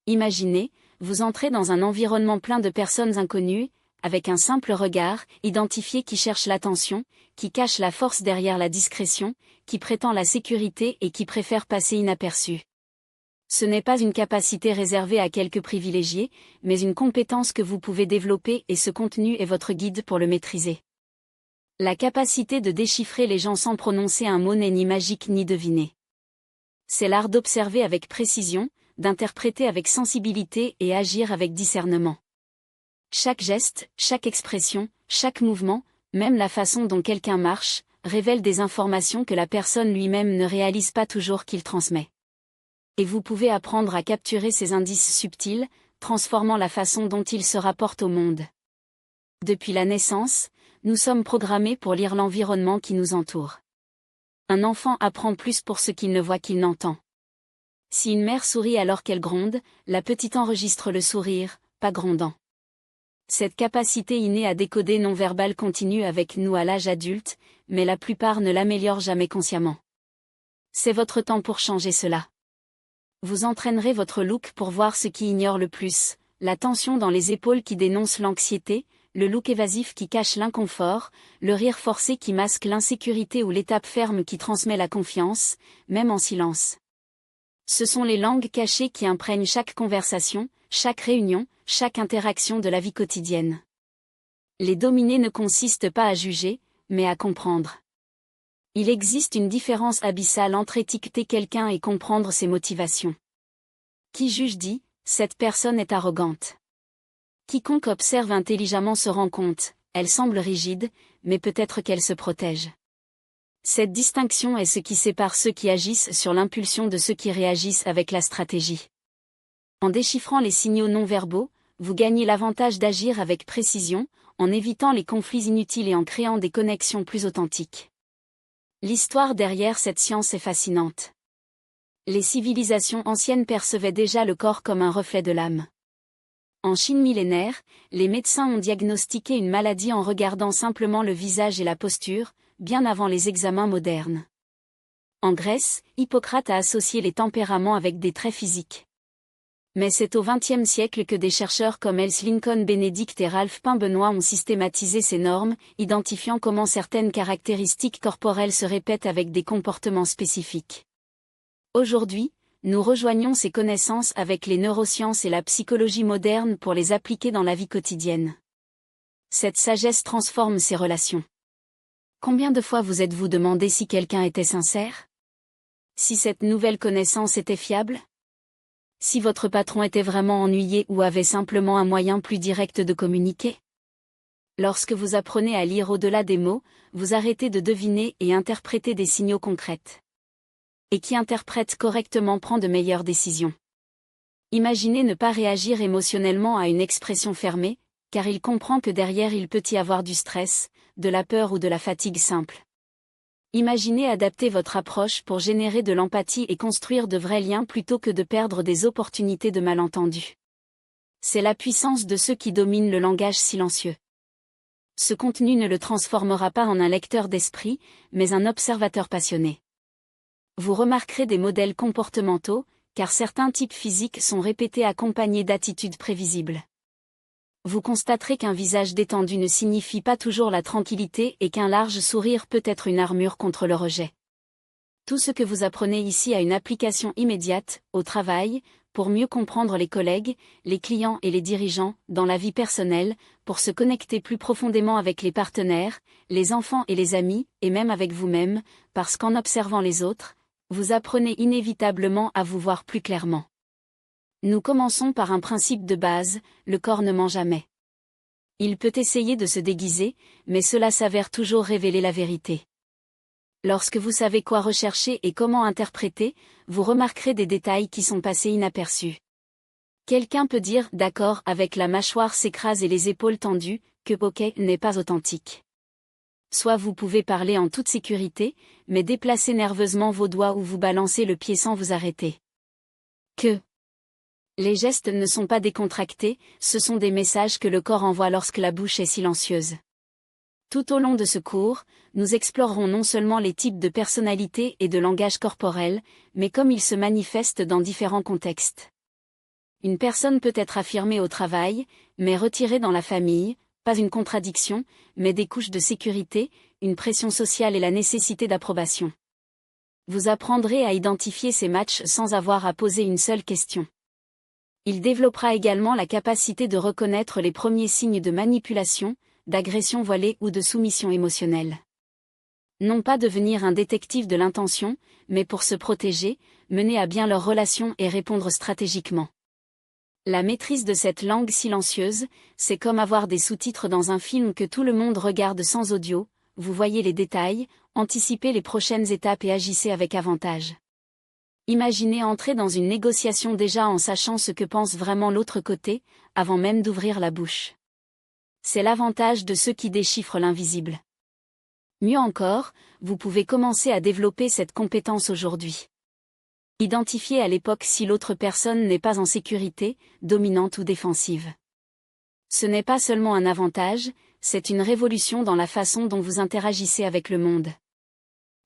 Imaginez, vous entrez dans un environnement plein de personnes inconnues, avec un simple regard, identifié qui cherche l'attention, qui cache la force derrière la discrétion, qui prétend la sécurité et qui préfère passer inaperçu. Ce n'est pas une capacité réservée à quelques privilégiés, mais une compétence que vous pouvez développer et ce contenu est votre guide pour le maîtriser. La capacité de déchiffrer les gens sans prononcer un mot n'est ni magique ni deviné. C'est l'art d'observer avec précision, d'interpréter avec sensibilité et agir avec discernement. Chaque geste, chaque expression, chaque mouvement, même la façon dont quelqu'un marche, révèle des informations que la personne lui-même ne réalise pas toujours qu'il transmet. Et vous pouvez apprendre à capturer ces indices subtils, transformant la façon dont ils se rapportent au monde. Depuis la naissance, nous sommes programmés pour lire l'environnement qui nous entoure. Un enfant apprend plus pour ce qu'il ne voit qu'il n'entend. Si une mère sourit alors qu'elle gronde, la petite enregistre le sourire, pas grondant. Cette capacité innée à décoder non-verbal continue avec nous à l'âge adulte, mais la plupart ne l'améliorent jamais consciemment. C'est votre temps pour changer cela. Vous entraînerez votre look pour voir ce qui ignore le plus, la tension dans les épaules qui dénonce l'anxiété, le look évasif qui cache l'inconfort, le rire forcé qui masque l'insécurité ou l'étape ferme qui transmet la confiance, même en silence. Ce sont les langues cachées qui imprègnent chaque conversation, chaque réunion, chaque interaction de la vie quotidienne. Les dominer ne consiste pas à juger, mais à comprendre. Il existe une différence abyssale entre étiqueter quelqu'un et comprendre ses motivations. Qui juge dit, cette personne est arrogante. Quiconque observe intelligemment se rend compte, elle semble rigide, mais peut-être qu'elle se protège. Cette distinction est ce qui sépare ceux qui agissent sur l'impulsion de ceux qui réagissent avec la stratégie. En déchiffrant les signaux non-verbaux, vous gagnez l'avantage d'agir avec précision, en évitant les conflits inutiles et en créant des connexions plus authentiques. L'histoire derrière cette science est fascinante. Les civilisations anciennes percevaient déjà le corps comme un reflet de l'âme. En Chine millénaire, les médecins ont diagnostiqué une maladie en regardant simplement le visage et la posture, bien avant les examens modernes. En Grèce, Hippocrate a associé les tempéraments avec des traits physiques. Mais c'est au XXe siècle que des chercheurs comme Els Lincoln Benedict et Ralph Pain-Benoît ont systématisé ces normes, identifiant comment certaines caractéristiques corporelles se répètent avec des comportements spécifiques. Aujourd'hui, nous rejoignons ces connaissances avec les neurosciences et la psychologie moderne pour les appliquer dans la vie quotidienne. Cette sagesse transforme ces relations. Combien de fois vous êtes-vous demandé si quelqu'un était sincère? Si cette nouvelle connaissance était fiable? Si votre patron était vraiment ennuyé ou avait simplement un moyen plus direct de communiquer? Lorsque vous apprenez à lire au-delà des mots, vous arrêtez de deviner et interpréter des signaux concrets. Et qui interprète correctement prend de meilleures décisions. Imaginez ne pas réagir émotionnellement à une expression fermée, car il comprend que derrière il peut y avoir du stress, de la peur ou de la fatigue simple. Imaginez adapter votre approche pour générer de l'empathie et construire de vrais liens plutôt que de perdre des opportunités de malentendus. C'est la puissance de ceux qui dominent le langage silencieux. Ce contenu ne le transformera pas en un lecteur d'esprit, mais un observateur passionné. Vous remarquerez des modèles comportementaux, car certains types physiques sont répétés accompagnés d'attitudes prévisibles. Vous constaterez qu'un visage détendu ne signifie pas toujours la tranquillité et qu'un large sourire peut être une armure contre le rejet. Tout ce que vous apprenez ici a une application immédiate, au travail, pour mieux comprendre les collègues, les clients et les dirigeants, dans la vie personnelle, pour se connecter plus profondément avec les partenaires, les enfants et les amis, et même avec vous-même, parce qu'en observant les autres, vous apprenez inévitablement à vous voir plus clairement. Nous commençons par un principe de base, le corps ne ment jamais. Il peut essayer de se déguiser, mais cela s'avère toujours révéler la vérité. Lorsque vous savez quoi rechercher et comment interpréter, vous remarquerez des détails qui sont passés inaperçus. Quelqu'un peut dire « d'accord » avec la mâchoire s'écrase et les épaules tendues, que « ok » n'est pas authentique. Soit vous pouvez parler en toute sécurité, mais déplacer nerveusement vos doigts ou vous balancer le pied sans vous arrêter. Que les gestes ne sont pas décontractés, ce sont des messages que le corps envoie lorsque la bouche est silencieuse. Tout au long de ce cours, nous explorerons non seulement les types de personnalité et de langage corporel, mais comme ils se manifestent dans différents contextes. Une personne peut être affirmée au travail, mais retirée dans la famille, pas une contradiction, mais des couches de sécurité, une pression sociale et la nécessité d'approbation. Vous apprendrez à identifier ces matchs sans avoir à poser une seule question. Il développera également la capacité de reconnaître les premiers signes de manipulation, d'agression voilée ou de soumission émotionnelle. Non pas devenir un détective de l'intention, mais pour se protéger, mener à bien leurs relations et répondre stratégiquement. La maîtrise de cette langue silencieuse, c'est comme avoir des sous-titres dans un film que tout le monde regarde sans audio, vous voyez les détails, anticipez les prochaines étapes et agissez avec avantage. Imaginez entrer dans une négociation déjà en sachant ce que pense vraiment l'autre côté, avant même d'ouvrir la bouche. C'est l'avantage de ceux qui déchiffrent l'invisible. Mieux encore, vous pouvez commencer à développer cette compétence aujourd'hui. Identifiez à l'époque si l'autre personne n'est pas en sécurité, dominante ou défensive. Ce n'est pas seulement un avantage, c'est une révolution dans la façon dont vous interagissez avec le monde.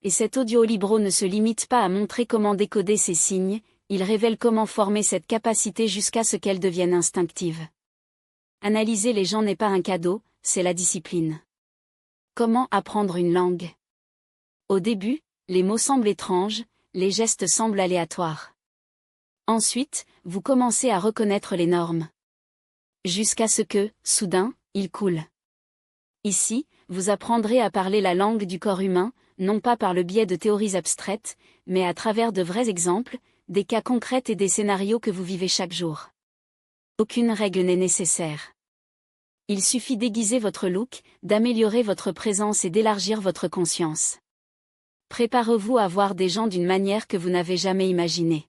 Et cet audio-libro ne se limite pas à montrer comment décoder ces signes, il révèle comment former cette capacité jusqu'à ce qu'elle devienne instinctive. Analyser les gens n'est pas un cadeau, c'est la discipline. Comment apprendre une langue? Au début, les mots semblent étranges, les gestes semblent aléatoires. Ensuite, vous commencez à reconnaître les normes. Jusqu'à ce que, soudain, ils coulent. Ici, vous apprendrez à parler la langue du corps humain, non pas par le biais de théories abstraites, mais à travers de vrais exemples, des cas concrets et des scénarios que vous vivez chaque jour. Aucune règle n'est nécessaire. Il suffit d'aiguiser votre look, d'améliorer votre présence et d'élargir votre conscience. Préparez-vous à voir des gens d'une manière que vous n'avez jamais imaginée.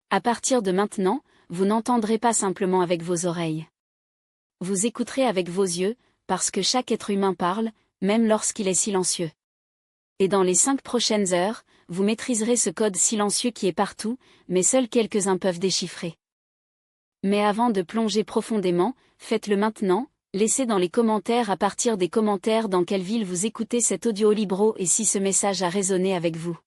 À partir de maintenant, vous n'entendrez pas simplement avec vos oreilles. Vous écouterez avec vos yeux, parce que chaque être humain parle, même lorsqu'il est silencieux. Et dans les 5 prochaines heures, vous maîtriserez ce code silencieux qui est partout, mais seuls quelques-uns peuvent déchiffrer. Mais avant de plonger profondément, faites-le maintenant. Laissez dans les commentaires à partir des commentaires dans quelle ville vous écoutez cet audio-libro et si ce message a résonné avec vous.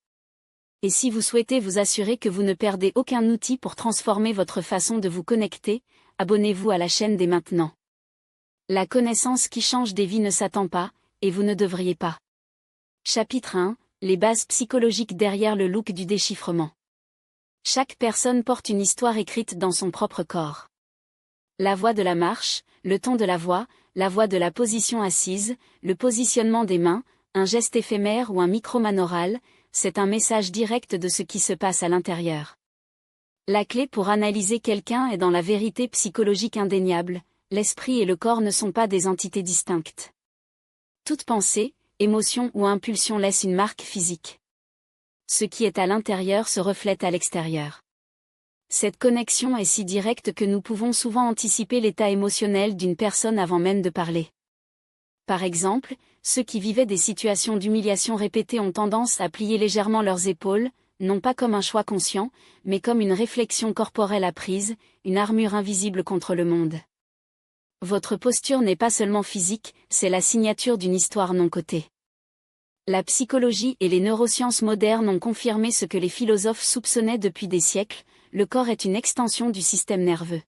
Et si vous souhaitez vous assurer que vous ne perdez aucun outil pour transformer votre façon de vous connecter, abonnez-vous à la chaîne dès maintenant. La connaissance qui change des vies ne s'attend pas, et vous ne devriez pas. Chapitre 1. Les bases psychologiques derrière le look du déchiffrement. Chaque personne porte une histoire écrite dans son propre corps. La voix de la marche, le ton de la voix de la position assise, le positionnement des mains, un geste éphémère ou un micro-man oral, c'est un message direct de ce qui se passe à l'intérieur. La clé pour analyser quelqu'un est dans la vérité psychologique indéniable, l'esprit et le corps ne sont pas des entités distinctes. Toute pensée, émotion ou impulsion laisse une marque physique. Ce qui est à l'intérieur se reflète à l'extérieur. Cette connexion est si directe que nous pouvons souvent anticiper l'état émotionnel d'une personne avant même de parler. Par exemple, ceux qui vivaient des situations d'humiliation répétées ont tendance à plier légèrement leurs épaules, non pas comme un choix conscient, mais comme une réflexion corporelle apprise, une armure invisible contre le monde. Votre posture n'est pas seulement physique, c'est la signature d'une histoire non cotée. La psychologie et les neurosciences modernes ont confirmé ce que les philosophes soupçonnaient depuis des siècles, le corps est une extension du système nerveux.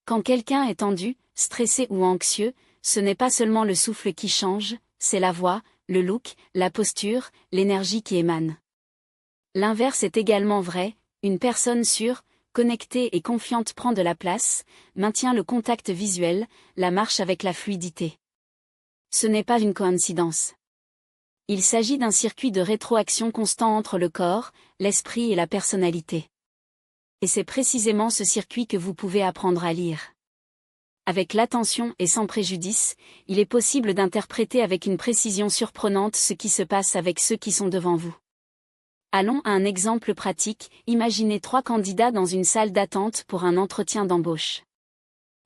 Quand quelqu'un est tendu, stressé ou anxieux, ce n'est pas seulement le souffle qui change, c'est la voix, le look, la posture, l'énergie qui émane. L'inverse est également vrai, une personne sûre, connectée et confiante prend de la place, maintient le contact visuel, la marche avec la fluidité. Ce n'est pas une coïncidence. Il s'agit d'un circuit de rétroaction constant entre le corps, l'esprit et la personnalité. Et c'est précisément ce circuit que vous pouvez apprendre à lire. Avec l'attention et sans préjudice, il est possible d'interpréter avec une précision surprenante ce qui se passe avec ceux qui sont devant vous. Allons à un exemple pratique, imaginez 3 candidats dans une salle d'attente pour un entretien d'embauche.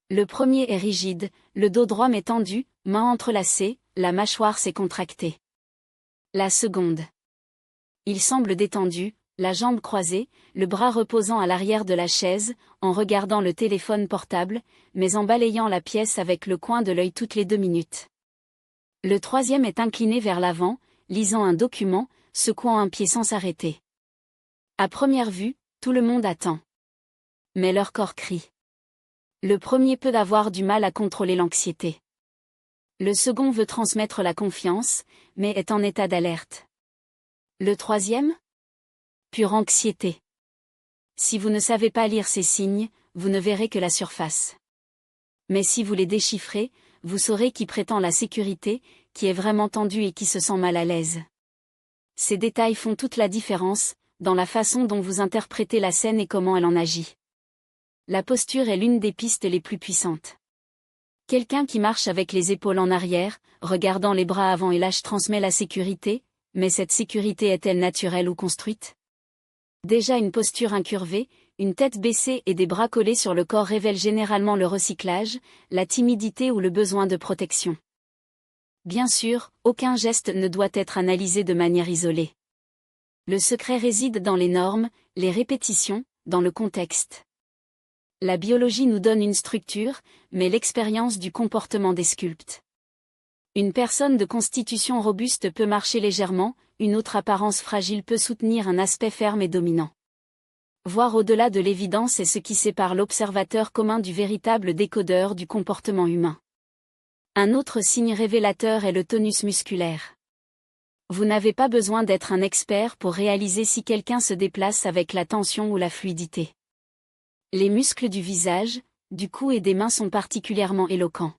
Le premier est rigide, le dos droit mais tendu, mains entrelacées, la mâchoire s'est contractée. La seconde. Il semble détendu, la jambe croisée, le bras reposant à l'arrière de la chaise, en regardant le téléphone portable, mais en balayant la pièce avec le coin de l'œil toutes les 2 minutes. Le troisième est incliné vers l'avant, lisant un document, secouant un pied sans s'arrêter. À première vue, tout le monde attend. Mais leur corps crie. Le premier peut avoir du mal à contrôler l'anxiété. Le second veut transmettre la confiance, mais est en état d'alerte. Le troisième? Pure anxiété. Si vous ne savez pas lire ces signes, vous ne verrez que la surface. Mais si vous les déchiffrez, vous saurez qui prétend la sécurité, qui est vraiment tendu et qui se sent mal à l'aise. Ces détails font toute la différence, dans la façon dont vous interprétez la scène et comment elle en agit. La posture est l'une des pistes les plus puissantes. Quelqu'un qui marche avec les épaules en arrière, regardant les bras avant et lâche transmet la sécurité, mais cette sécurité est-elle naturelle ou construite? Déjà une posture incurvée, une tête baissée et des bras collés sur le corps révèlent généralement le recyclage, la timidité ou le besoin de protection. Bien sûr, aucun geste ne doit être analysé de manière isolée. Le secret réside dans les normes, les répétitions, dans le contexte. La biologie nous donne une structure, mais l'expérience du comportement des sculpte. Une personne de constitution robuste peut marcher légèrement, une autre apparence fragile peut soutenir un aspect ferme et dominant. Voir au-delà de l'évidence est ce qui sépare l'observateur commun du véritable décodeur du comportement humain. Un autre signe révélateur est le tonus musculaire. Vous n'avez pas besoin d'être un expert pour réaliser si quelqu'un se déplace avec la tension ou la fluidité. Les muscles du visage, du cou et des mains sont particulièrement éloquents.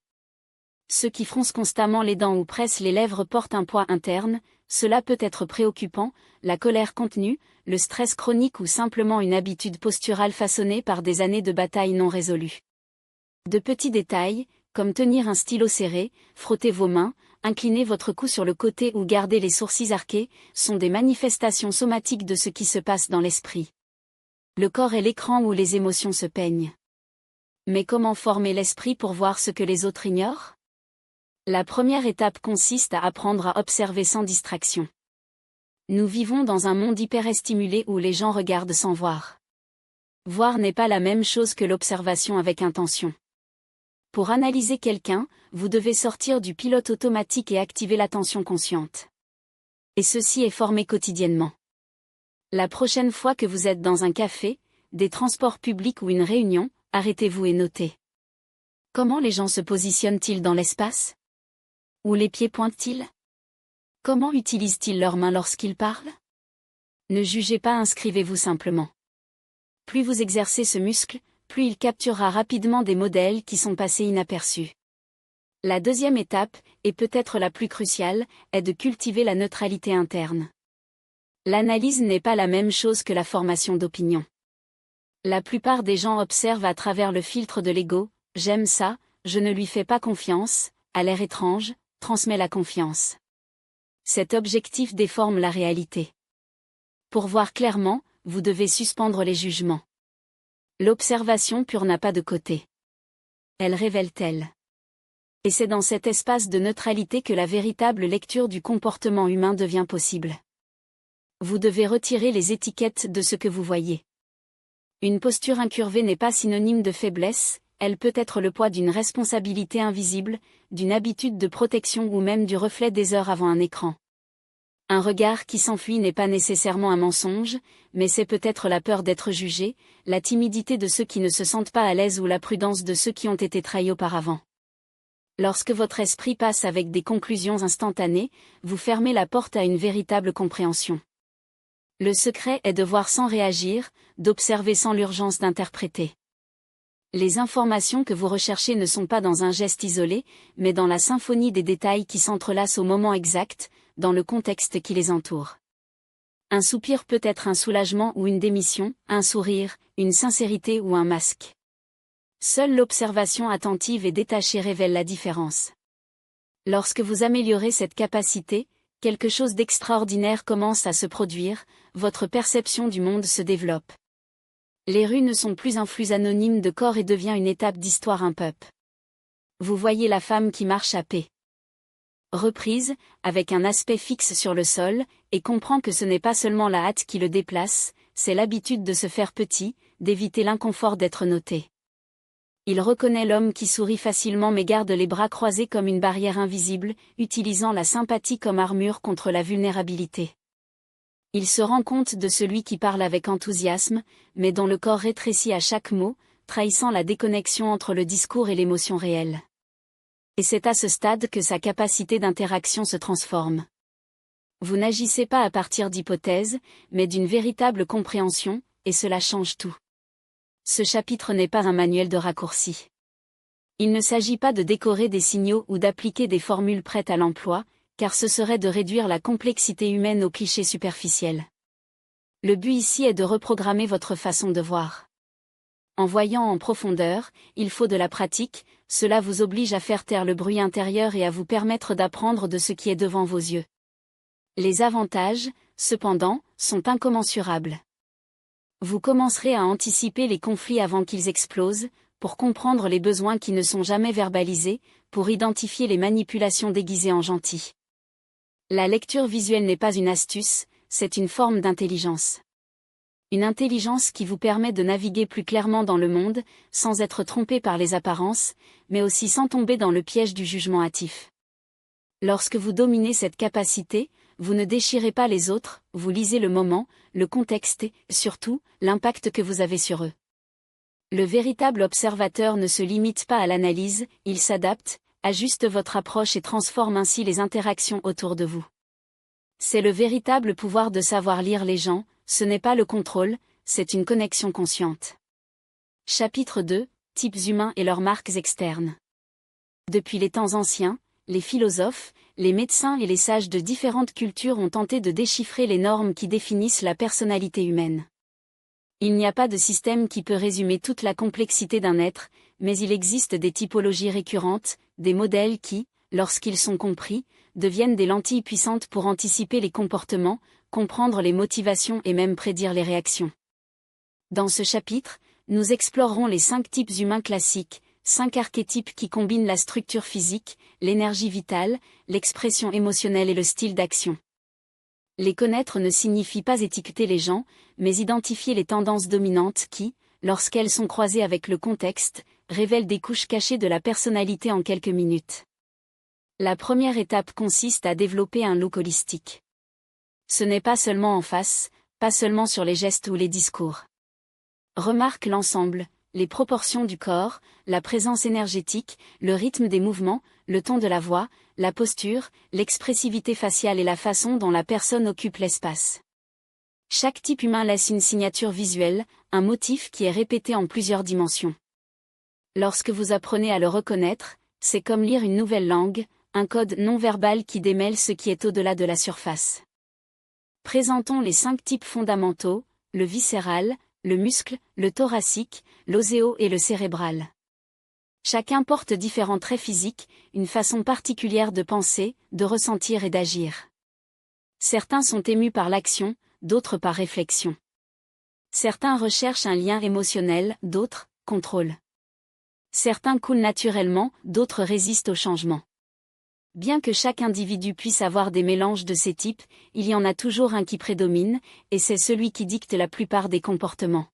Ceux qui froncent constamment les dents ou pressent les lèvres portent un poids interne, cela peut être préoccupant, la colère contenue, le stress chronique ou simplement une habitude posturale façonnée par des années de bataille non résolues. De petits détails, comme tenir un stylo serré, frotter vos mains, incliner votre cou sur le côté ou garder les sourcils arqués, sont des manifestations somatiques de ce qui se passe dans l'esprit. Le corps est l'écran où les émotions se peignent. Mais comment former l'esprit pour voir ce que les autres ignorent? La première étape consiste à apprendre à observer sans distraction. Nous vivons dans un monde hyperestimulé où les gens regardent sans voir. Voir n'est pas la même chose que l'observation avec intention. Pour analyser quelqu'un, vous devez sortir du pilote automatique et activer l'attention consciente. Et ceci est formé quotidiennement. La prochaine fois que vous êtes dans un café, des transports publics ou une réunion, arrêtez-vous et notez. Comment les gens se positionnent-ils dans l'espace? Où les pieds pointent-ils? Comment utilisent-ils leurs mains lorsqu'ils parlent? Ne jugez pas, inscrivez-vous simplement. Plus vous exercez ce muscle, plus il capturera rapidement des modèles qui sont passés inaperçus. La deuxième étape, et peut-être la plus cruciale, est de cultiver la neutralité interne. L'analyse n'est pas la même chose que la formation d'opinion. La plupart des gens observent à travers le filtre de l'ego, j'aime ça, je ne lui fais pas confiance, a l'air étrange, transmet la confiance. Cet objectif déforme la réalité. Pour voir clairement, vous devez suspendre les jugements. L'observation pure n'a pas de côté. Elle révèle-t-elle? Et c'est dans cet espace de neutralité que la véritable lecture du comportement humain devient possible. Vous devez retirer les étiquettes de ce que vous voyez. Une posture incurvée n'est pas synonyme de faiblesse, elle peut être le poids d'une responsabilité invisible, d'une habitude de protection ou même du reflet des heures avant un écran. Un regard qui s'enfuit n'est pas nécessairement un mensonge, mais c'est peut-être la peur d'être jugé, la timidité de ceux qui ne se sentent pas à l'aise ou la prudence de ceux qui ont été trahis auparavant. Lorsque votre esprit passe avec des conclusions instantanées, vous fermez la porte à une véritable compréhension. Le secret est de voir sans réagir, d'observer sans l'urgence d'interpréter. Les informations que vous recherchez ne sont pas dans un geste isolé, mais dans la symphonie des détails qui s'entrelacent au moment exact, dans le contexte qui les entoure. Un soupir peut être un soulagement ou une démission, un sourire, une sincérité ou un masque. Seule l'observation attentive et détachée révèle la différence. Lorsque vous améliorez cette capacité, quelque chose d'extraordinaire commence à se produire, votre perception du monde se développe. Les rues ne sont plus un flux anonyme de corps et devient une étape d'histoire un peuple. Vous voyez la femme qui marche à paix. Reprise, avec un aspect fixe sur le sol, et comprend que ce n'est pas seulement la hâte qui le déplace, c'est l'habitude de se faire petit, d'éviter l'inconfort d'être noté. Il reconnaît l'homme qui sourit facilement mais garde les bras croisés comme une barrière invisible, utilisant la sympathie comme armure contre la vulnérabilité. Il se rend compte de celui qui parle avec enthousiasme, mais dont le corps rétrécit à chaque mot, trahissant la déconnexion entre le discours et l'émotion réelle. Et c'est à ce stade que sa capacité d'interaction se transforme. Vous n'agissez pas à partir d'hypothèses, mais d'une véritable compréhension, et cela change tout. Ce chapitre n'est pas un manuel de raccourcis. Il ne s'agit pas de décorer des signaux ou d'appliquer des formules prêtes à l'emploi, car ce serait de réduire la complexité humaine aux clichés superficiels. Le but ici est de reprogrammer votre façon de voir. En voyant en profondeur, il faut de la pratique, cela vous oblige à faire taire le bruit intérieur et à vous permettre d'apprendre de ce qui est devant vos yeux. Les avantages, cependant, sont incommensurables. Vous commencerez à anticiper les conflits avant qu'ils explosent, pour comprendre les besoins qui ne sont jamais verbalisés, pour identifier les manipulations déguisées en gentils. La lecture visuelle n'est pas une astuce, c'est une forme d'intelligence. Une intelligence qui vous permet de naviguer plus clairement dans le monde, sans être trompé par les apparences, mais aussi sans tomber dans le piège du jugement hâtif. Lorsque vous dominez cette capacité, vous ne déchirez pas les autres, vous lisez le moment, le contexte et, surtout, l'impact que vous avez sur eux. Le véritable observateur ne se limite pas à l'analyse, il s'adapte, ajuste votre approche et transforme ainsi les interactions autour de vous. C'est le véritable pouvoir de savoir lire les gens, ce n'est pas le contrôle, c'est une connexion consciente. Chapitre 2, Types humains et leurs marques externes. Depuis les temps anciens, les philosophes, les médecins et les sages de différentes cultures ont tenté de déchiffrer les normes qui définissent la personnalité humaine. Il n'y a pas de système qui peut résumer toute la complexité d'un être, mais il existe des typologies récurrentes, des modèles qui, lorsqu'ils sont compris, deviennent des lentilles puissantes pour anticiper les comportements, comprendre les motivations et même prédire les réactions. Dans ce chapitre, nous explorerons les 5 types humains classiques, 5 archétypes qui combinent la structure physique, l'énergie vitale, l'expression émotionnelle et le style d'action. Les connaître ne signifie pas étiqueter les gens, mais identifier les tendances dominantes qui, lorsqu'elles sont croisées avec le contexte, révèlent des couches cachées de la personnalité en quelques minutes. La première étape consiste à développer un look holistique. Ce n'est pas seulement en face, pas seulement sur les gestes ou les discours. Remarque l'ensemble, les proportions du corps, la présence énergétique, le rythme des mouvements, le ton de la voix, la posture, l'expressivité faciale et la façon dont la personne occupe l'espace. Chaque type humain laisse une signature visuelle, un motif qui est répété en plusieurs dimensions. Lorsque vous apprenez à le reconnaître, c'est comme lire une nouvelle langue, un code non-verbal qui démêle ce qui est au-delà de la surface. Présentons les 5 types fondamentaux, le viscéral, le muscle, le thoracique, l'oséo et le cérébral. Chacun porte différents traits physiques, une façon particulière de penser, de ressentir et d'agir. Certains sont émus par l'action, d'autres par réflexion. Certains recherchent un lien émotionnel, d'autres, contrôle. Certains coulent naturellement, d'autres résistent au changement. Bien que chaque individu puisse avoir des mélanges de ces types, il y en a toujours un qui prédomine, et c'est celui qui dicte la plupart des comportements.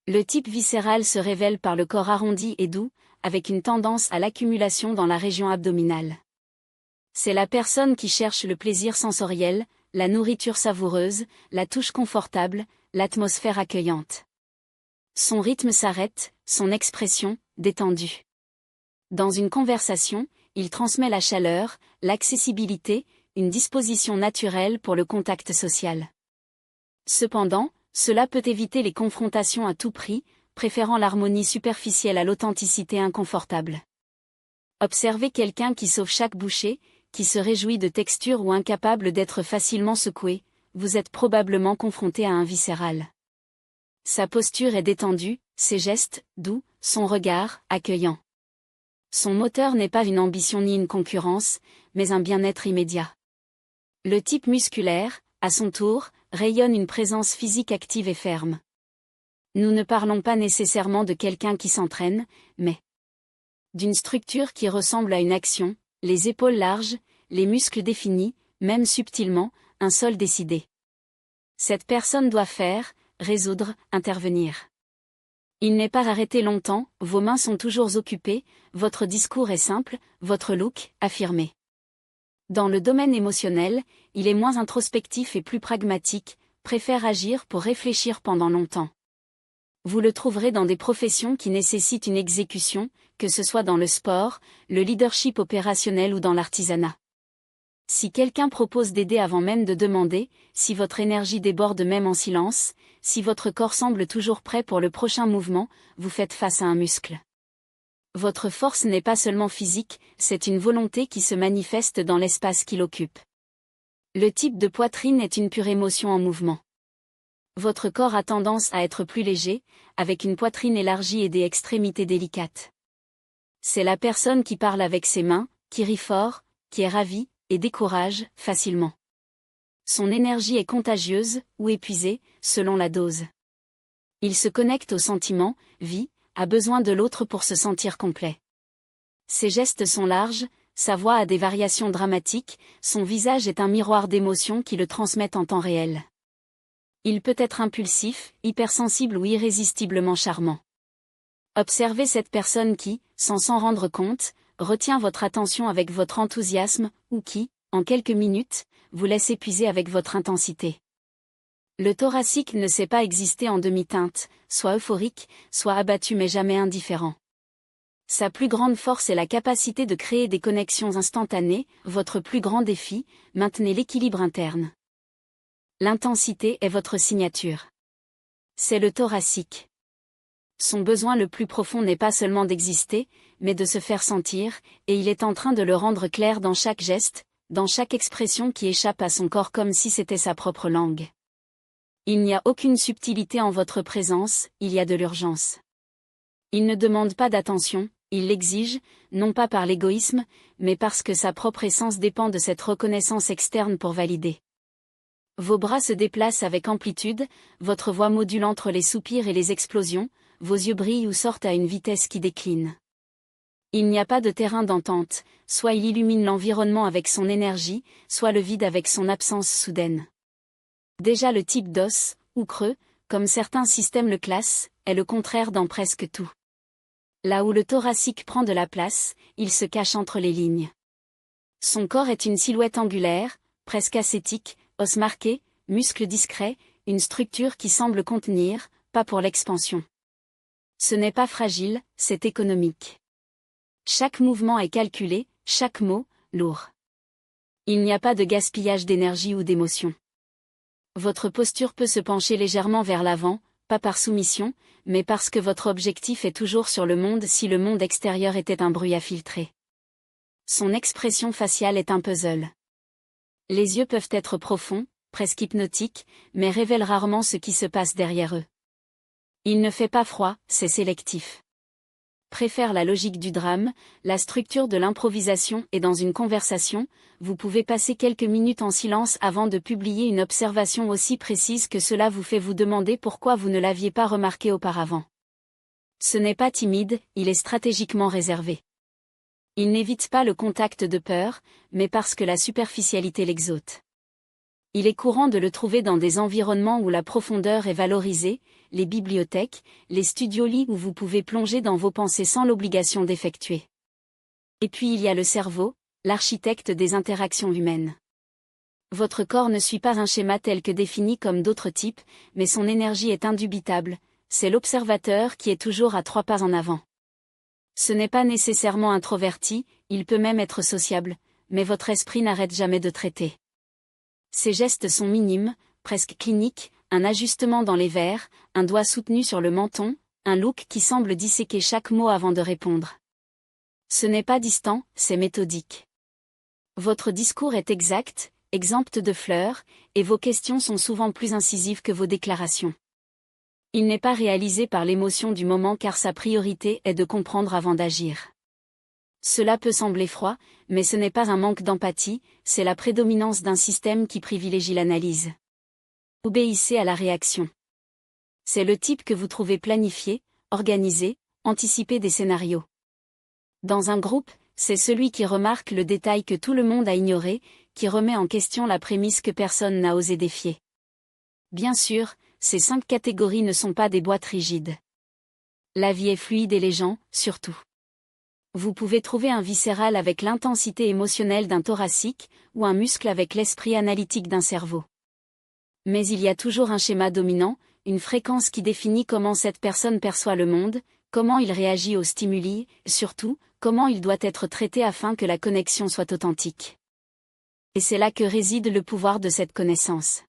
Le type viscéral se révèle par le corps arrondi et doux, avec une tendance à l'accumulation dans la région abdominale. C'est la personne qui cherche le plaisir sensoriel, la nourriture savoureuse, la touche confortable, l'atmosphère accueillante. Son rythme s'arrête, son expression, détendue. Dans une conversation, il transmet la chaleur, l'accessibilité, une disposition naturelle pour le contact social. Cependant, cela peut éviter les confrontations à tout prix, préférant l'harmonie superficielle à l'authenticité inconfortable. Observez quelqu'un qui sauve chaque bouchée, qui se réjouit de texture ou incapable d'être facilement secoué, vous êtes probablement confronté à un viscéral. Sa posture est détendue, ses gestes, doux, son regard, accueillant. Son moteur n'est pas une ambition ni une concurrence, mais un bien-être immédiat. Le type musculaire, à son tour, rayonne une présence physique active et ferme. Nous ne parlons pas nécessairement de quelqu'un qui s'entraîne, mais d'une structure qui ressemble à une action, les épaules larges, les muscles définis, même subtilement, un sol décidé. Cette personne doit faire, résoudre, intervenir. Il n'est pas arrêté longtemps, vos mains sont toujours occupées, votre discours est simple, votre look, affirmé. Dans le domaine émotionnel, il est moins introspectif et plus pragmatique, préfère agir pour réfléchir pendant longtemps. Vous le trouverez dans des professions qui nécessitent une exécution, que ce soit dans le sport, le leadership opérationnel ou dans l'artisanat. Si quelqu'un propose d'aider avant même de demander, si votre énergie déborde même en silence, si votre corps semble toujours prêt pour le prochain mouvement, vous faites face à un muscle. Votre force n'est pas seulement physique, c'est une volonté qui se manifeste dans l'espace qu'il occupe. Le type de poitrine est une pure émotion en mouvement. Votre corps a tendance à être plus léger, avec une poitrine élargie et des extrémités délicates. C'est la personne qui parle avec ses mains, qui rit fort, qui est ravie, et décourage facilement. Son énergie est contagieuse, ou épuisée, selon la dose. Il se connecte aux sentiments, vit, a besoin de l'autre pour se sentir complet. Ses gestes sont larges, sa voix a des variations dramatiques, son visage est un miroir d'émotions qui le transmettent en temps réel. Il peut être impulsif, hypersensible ou irrésistiblement charmant. Observez cette personne qui, sans s'en rendre compte, retient votre attention avec votre enthousiasme, ou qui, en quelques minutes, vous laisse épuiser avec votre intensité. Le thoracique ne sait pas exister en demi-teinte, soit euphorique, soit abattu mais jamais indifférent. Sa plus grande force est la capacité de créer des connexions instantanées, votre plus grand défi, maintenez l'équilibre interne. L'intensité est votre signature. C'est le thoracique. Son besoin le plus profond n'est pas seulement d'exister, mais de se faire sentir, et il est en train de le rendre clair dans chaque geste, dans chaque expression qui échappe à son corps comme si c'était sa propre langue. Il n'y a aucune subtilité en votre présence, il y a de l'urgence. Il ne demande pas d'attention, il l'exige, non pas par l'égoïsme, mais parce que sa propre essence dépend de cette reconnaissance externe pour valider. Vos bras se déplacent avec amplitude, votre voix module entre les soupirs et les explosions, vos yeux brillent ou sortent à une vitesse qui décline. Il n'y a pas de terrain d'entente, soit il illumine l'environnement avec son énergie, soit le vide avec son absence soudaine. Déjà le type d'os, ou creux, comme certains systèmes le classent, est le contraire dans presque tout. Là où le thoracique prend de la place, il se cache entre les lignes. Son corps est une silhouette angulaire, presque ascétique, os marqués, muscles discrets, une structure qui semble contenir, pas pour l'expansion. Ce n'est pas fragile, c'est économique. Chaque mouvement est calculé, chaque mot, lourd. Il n'y a pas de gaspillage d'énergie ou d'émotion. Votre posture peut se pencher légèrement vers l'avant, pas par soumission, mais parce que votre objectif est toujours sur le monde si le monde extérieur était un bruit à filtrer. Son expression faciale est un puzzle. Les yeux peuvent être profonds, presque hypnotiques, mais révèlent rarement ce qui se passe derrière eux. Il ne fait pas froid, c'est sélectif. Préfère la logique du drame, la structure de l'improvisation et dans une conversation, vous pouvez passer quelques minutes en silence avant de publier une observation aussi précise que cela vous fait vous demander pourquoi vous ne l'aviez pas remarqué auparavant. Ce n'est pas timide, il est stratégiquement réservé. Il n'évite pas le contact de peur, mais parce que la superficialité l'exhauste. Il est courant de le trouver dans des environnements où la profondeur est valorisée, les bibliothèques, les studios-lits où vous pouvez plonger dans vos pensées sans l'obligation d'effectuer. Et puis il y a le cerveau, l'architecte des interactions humaines. Votre corps ne suit pas un schéma tel que défini comme d'autres types, mais son énergie est indubitable, c'est l'observateur qui est toujours à 3 pas en avant. Ce n'est pas nécessairement introverti, il peut même être sociable, mais votre esprit n'arrête jamais de traiter. Ses gestes sont minimes, presque cliniques, un ajustement dans les vers, un doigt soutenu sur le menton, un look qui semble disséquer chaque mot avant de répondre. Ce n'est pas distant, c'est méthodique. Votre discours est exact, exempt de fleurs, et vos questions sont souvent plus incisives que vos déclarations. Il n'est pas réalisé par l'émotion du moment car sa priorité est de comprendre avant d'agir. Cela peut sembler froid, mais ce n'est pas un manque d'empathie, c'est la prédominance d'un système qui privilégie l'analyse. Obéissez à la réaction. C'est le type que vous trouvez planifié, organisé, anticiper des scénarios. Dans un groupe, c'est celui qui remarque le détail que tout le monde a ignoré, qui remet en question la prémisse que personne n'a osé défier. Bien sûr, ces 5 catégories ne sont pas des boîtes rigides. La vie est fluide et les gens, surtout. Vous pouvez trouver un viscéral avec l'intensité émotionnelle d'un thoracique, ou un muscle avec l'esprit analytique d'un cerveau. Mais il y a toujours un schéma dominant, une fréquence qui définit comment cette personne perçoit le monde, comment il réagit aux stimuli, surtout, comment il doit être traité afin que la connexion soit authentique. Et c'est là que réside le pouvoir de cette connaissance.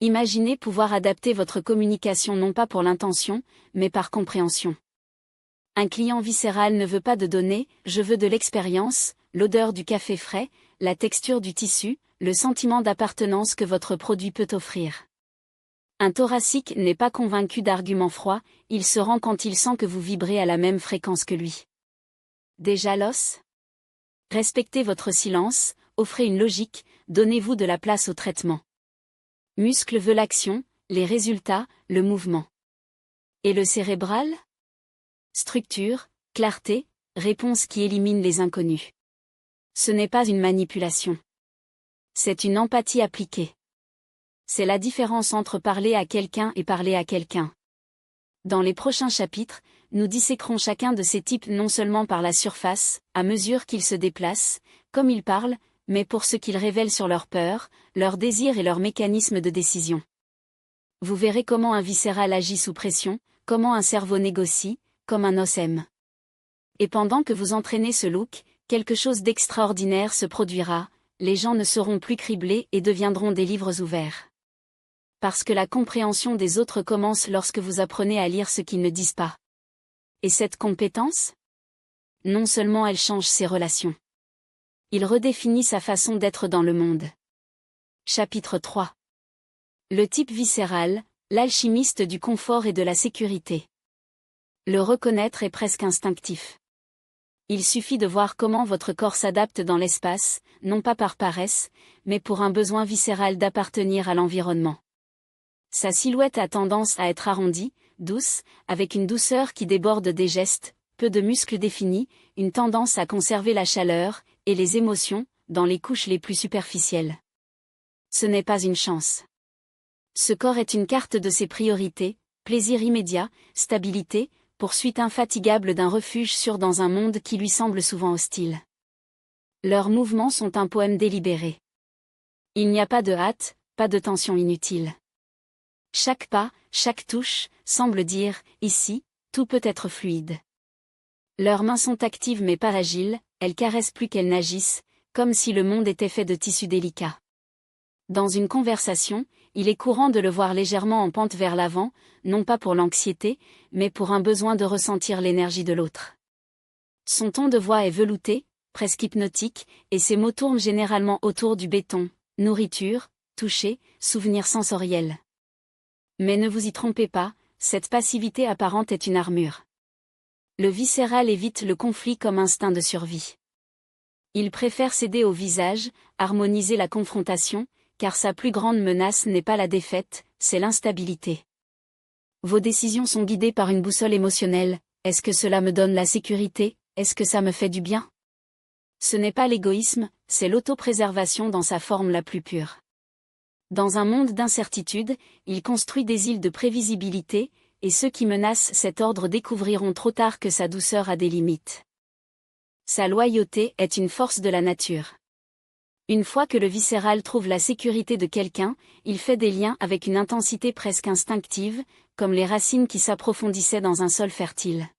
Imaginez pouvoir adapter votre communication non pas pour l'intention, mais par compréhension. Un client viscéral ne veut pas de données, je veux de l'expérience, l'odeur du café frais, la texture du tissu, le sentiment d'appartenance que votre produit peut offrir. Un thoracique n'est pas convaincu d'arguments froids, il se rend quand il sent que vous vibrez à la même fréquence que lui. Déjà l'os ? Respectez votre silence, offrez une logique, donnez-vous de la place au traitement. Muscle veut l'action, les résultats, le mouvement. Et le cérébral ? Structure, clarté, réponse qui élimine les inconnus. Ce n'est pas une manipulation. C'est une empathie appliquée. C'est la différence entre parler à quelqu'un et parler à quelqu'un. Dans les prochains chapitres, nous disséquerons chacun de ces types non seulement par la surface, à mesure qu'ils se déplacent, comme ils parlent, mais pour ce qu'ils révèlent sur leurs peurs, leurs désirs et leurs mécanismes de décision. Vous verrez comment un viscéral agit sous pression, comment un cerveau négocie, comme un os aime. Et pendant que vous entraînez ce look, quelque chose d'extraordinaire se produira, les gens ne seront plus criblés et deviendront des livres ouverts. Parce que la compréhension des autres commence lorsque vous apprenez à lire ce qu'ils ne disent pas. Et cette compétence ? Non seulement elle change ses relations. Il redéfinit sa façon d'être dans le monde. Chapitre 3. Le type viscéral, l'alchimiste du confort et de la sécurité. Le reconnaître est presque instinctif. Il suffit de voir comment votre corps s'adapte dans l'espace, non pas par paresse, mais pour un besoin viscéral d'appartenir à l'environnement. Sa silhouette a tendance à être arrondie, douce, avec une douceur qui déborde des gestes, peu de muscles définis, une tendance à conserver la chaleur, et les émotions, dans les couches les plus superficielles. Ce n'est pas une chance. Ce corps est une carte de ses priorités, plaisir immédiat, stabilité, poursuite infatigable d'un refuge sûr dans un monde qui lui semble souvent hostile. Leurs mouvements sont un poème délibéré. Il n'y a pas de hâte, pas de tension inutile. Chaque pas, chaque touche, semble dire, ici, tout peut être fluide. Leurs mains sont actives mais pas agiles, elles caressent plus qu'elles n'agissent, comme si le monde était fait de tissus délicats. Dans une conversation, il est courant de le voir légèrement en pente vers l'avant, non pas pour l'anxiété, mais pour un besoin de ressentir l'énergie de l'autre. Son ton de voix est velouté, presque hypnotique, et ses mots tournent généralement autour du béton, nourriture, toucher, souvenirs sensoriels. Mais ne vous y trompez pas, cette passivité apparente est une armure. Le viscéral évite le conflit comme instinct de survie. Il préfère céder au visage, harmoniser la confrontation, car sa plus grande menace n'est pas la défaite, c'est l'instabilité. Vos décisions sont guidées par une boussole émotionnelle, est-ce que cela me donne la sécurité, est-ce que ça me fait du bien ? Ce n'est pas l'égoïsme, c'est l'autopréservation dans sa forme la plus pure. Dans un monde d'incertitude, il construit des îles de prévisibilité, et ceux qui menacent cet ordre découvriront trop tard que sa douceur a des limites. Sa loyauté est une force de la nature. Une fois que le viscéral trouve la sécurité de quelqu'un, il fait des liens avec une intensité presque instinctive, comme les racines qui s'approfondissaient dans un sol fertile.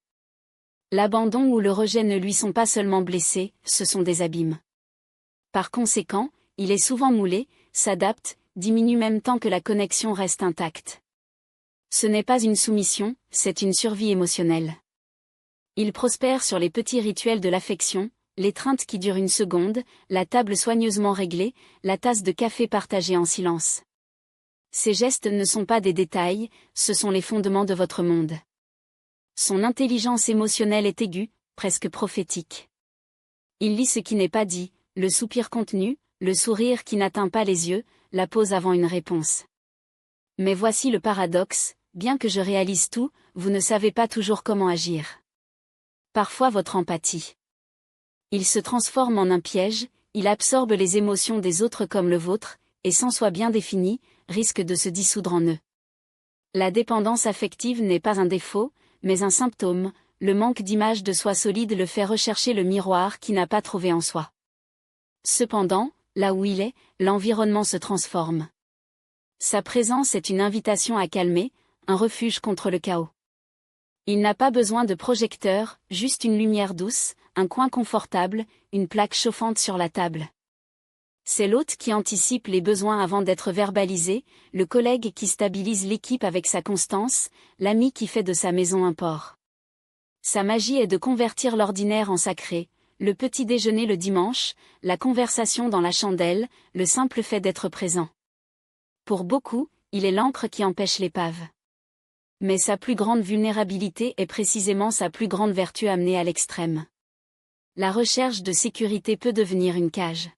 L'abandon ou le rejet ne lui sont pas seulement blessés, ce sont des abîmes. Par conséquent, il est souvent moulé, s'adapte, diminue même tant que la connexion reste intacte. Ce n'est pas une soumission, c'est une survie émotionnelle. Il prospère sur les petits rituels de l'affection, l'étreinte qui dure une seconde, la table soigneusement réglée, la tasse de café partagée en silence. Ces gestes ne sont pas des détails, ce sont les fondements de votre monde. Son intelligence émotionnelle est aiguë, presque prophétique. Il lit ce qui n'est pas dit, le soupir contenu, le sourire qui n'atteint pas les yeux, la pause avant une réponse. Mais voici le paradoxe, bien que je réalise tout, vous ne savez pas toujours comment agir. Parfois votre empathie. Il se transforme en un piège, il absorbe les émotions des autres comme le vôtre, et sans soi bien défini, risque de se dissoudre en eux. La dépendance affective n'est pas un défaut, mais un symptôme, le manque d'image de soi solide le fait rechercher le miroir qu'il n'a pas trouvé en soi. Cependant, là où il est, l'environnement se transforme. Sa présence est une invitation à calmer, un refuge contre le chaos. Il n'a pas besoin de projecteur, juste une lumière douce, un coin confortable, une plaque chauffante sur la table. C'est l'hôte qui anticipe les besoins avant d'être verbalisé, le collègue qui stabilise l'équipe avec sa constance, l'ami qui fait de sa maison un port. Sa magie est de convertir l'ordinaire en sacré, le petit déjeuner le dimanche, la conversation dans la chandelle, le simple fait d'être présent. Pour beaucoup, il est l'encre qui empêche l'épave. Mais sa plus grande vulnérabilité est précisément sa plus grande vertu amenée à l'extrême. La recherche de sécurité peut devenir une cage.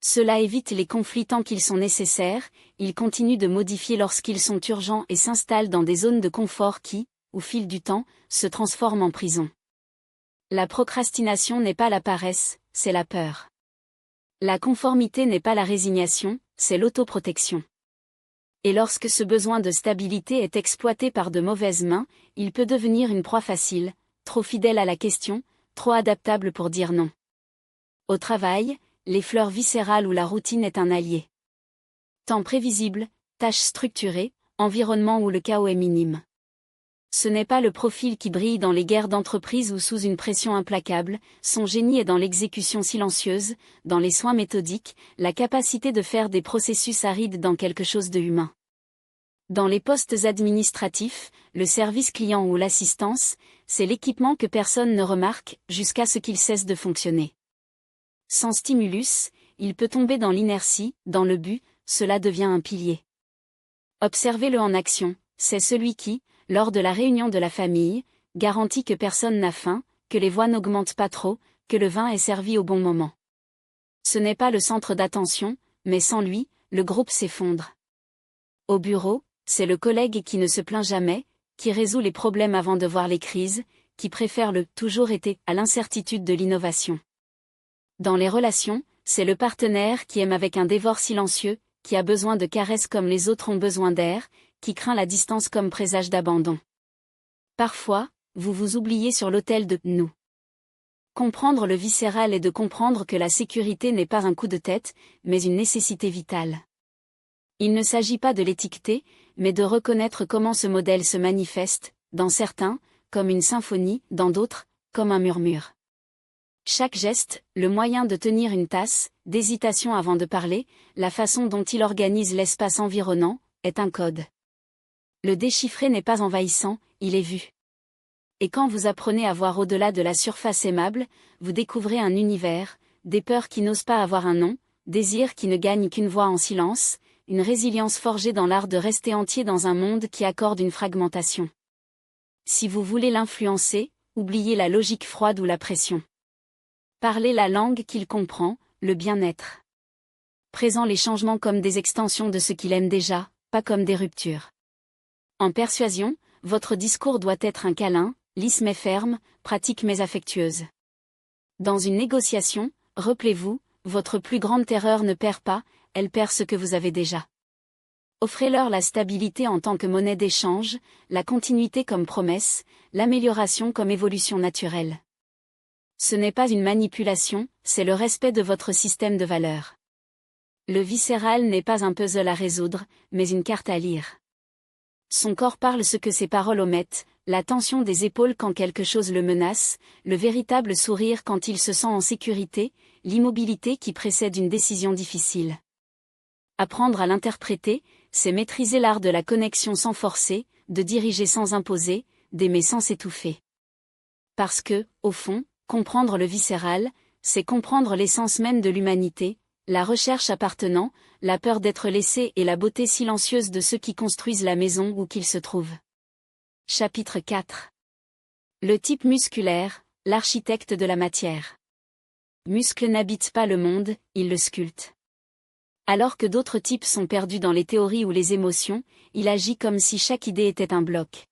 Cela évite les conflits tant qu'ils sont nécessaires, ils continuent de modifier lorsqu'ils sont urgents et s'installent dans des zones de confort qui, au fil du temps, se transforment en prison. La procrastination n'est pas la paresse, c'est la peur. La conformité n'est pas la résignation, c'est l'autoprotection. Et lorsque ce besoin de stabilité est exploité par de mauvaises mains, il peut devenir une proie facile, trop fidèle à la question, trop adaptable pour dire non. Au travail, les fleurs viscérales ou la routine est un allié. Temps prévisible, tâches structurées, environnement où le chaos est minime. Ce n'est pas le profil qui brille dans les guerres d'entreprise ou sous une pression implacable, son génie est dans l'exécution silencieuse, dans les soins méthodiques, la capacité de faire des processus arides dans quelque chose de humain. Dans les postes administratifs, le service client ou l'assistance, c'est l'équipement que personne ne remarque, jusqu'à ce qu'il cesse de fonctionner. Sans stimulus, il peut tomber dans l'inertie, dans le but, cela devient un pilier. Observez-le en action, c'est celui qui, lors de la réunion de la famille, garantit que personne n'a faim, que les voix n'augmentent pas trop, que le vin est servi au bon moment. Ce n'est pas le centre d'attention, mais sans lui, le groupe s'effondre. Au bureau, c'est le collègue qui ne se plaint jamais, qui résout les problèmes avant de voir les crises, qui préfère le « toujours été » à l'incertitude de l'innovation. Dans les relations, c'est le partenaire qui aime avec un dévore silencieux, qui a besoin de caresses comme les autres ont besoin d'air, qui craint la distance comme présage d'abandon. Parfois, vous vous oubliez sur l'autel de « nous ». Comprendre le viscéral est de comprendre que la sécurité n'est pas un coup de tête, mais une nécessité vitale. Il ne s'agit pas de l'étiqueter, mais de reconnaître comment ce modèle se manifeste, dans certains, comme une symphonie, dans d'autres, comme un murmure. Chaque geste, le moyen de tenir une tasse, d'hésitation avant de parler, la façon dont il organise l'espace environnant, est un code. Le déchiffrer n'est pas envahissant, il est vu. Et quand vous apprenez à voir au-delà de la surface aimable, vous découvrez un univers, des peurs qui n'osent pas avoir un nom, désirs qui ne gagnent qu'une voix en silence, une résilience forgée dans l'art de rester entier dans un monde qui accorde une fragmentation. Si vous voulez l'influencer, oubliez la logique froide ou la pression. Parlez la langue qu'il comprend, le bien-être. Présent les changements comme des extensions de ce qu'il aime déjà, pas comme des ruptures. En persuasion, votre discours doit être un câlin, lisse mais ferme, pratique mais affectueuse. Dans une négociation, rappelez-vous, votre plus grande terreur ne perd pas, elle perd ce que vous avez déjà. Offrez-leur la stabilité en tant que monnaie d'échange, la continuité comme promesse, l'amélioration comme évolution naturelle. Ce n'est pas une manipulation, c'est le respect de votre système de valeurs. Le viscéral n'est pas un puzzle à résoudre, mais une carte à lire. Son corps parle ce que ses paroles omettent, la tension des épaules quand quelque chose le menace, le véritable sourire quand il se sent en sécurité, l'immobilité qui précède une décision difficile. Apprendre à l'interpréter, c'est maîtriser l'art de la connexion sans forcer, de diriger sans imposer, d'aimer sans s'étouffer. Parce que, au fond, comprendre le viscéral, c'est comprendre l'essence même de l'humanité, la recherche appartenant, la peur d'être laissé et la beauté silencieuse de ceux qui construisent la maison où qu'ils se trouvent. Chapitre 4. Le type musculaire, l'architecte de la matière. Muscle n'habite pas le monde, il le sculpte. Alors que d'autres types sont perdus dans les théories ou les émotions, il agit comme si chaque idée était un bloc.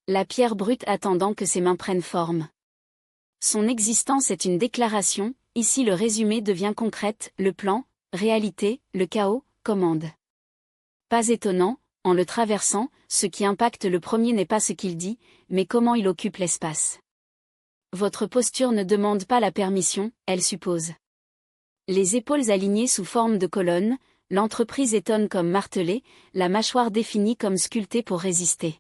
La pierre brute attendant que ses mains prennent forme. Son existence est une déclaration, ici le résumé devient concrète, le plan, réalité, le chaos, commande. Pas étonnant, En le traversant, ce qui impacte le premier n'est pas ce qu'il dit, mais comment il occupe l'espace. Votre posture ne demande pas la permission, elle suppose. Les épaules alignées sous forme de colonne, l'entreprise étonne comme martelée, la mâchoire définie comme sculptée pour résister.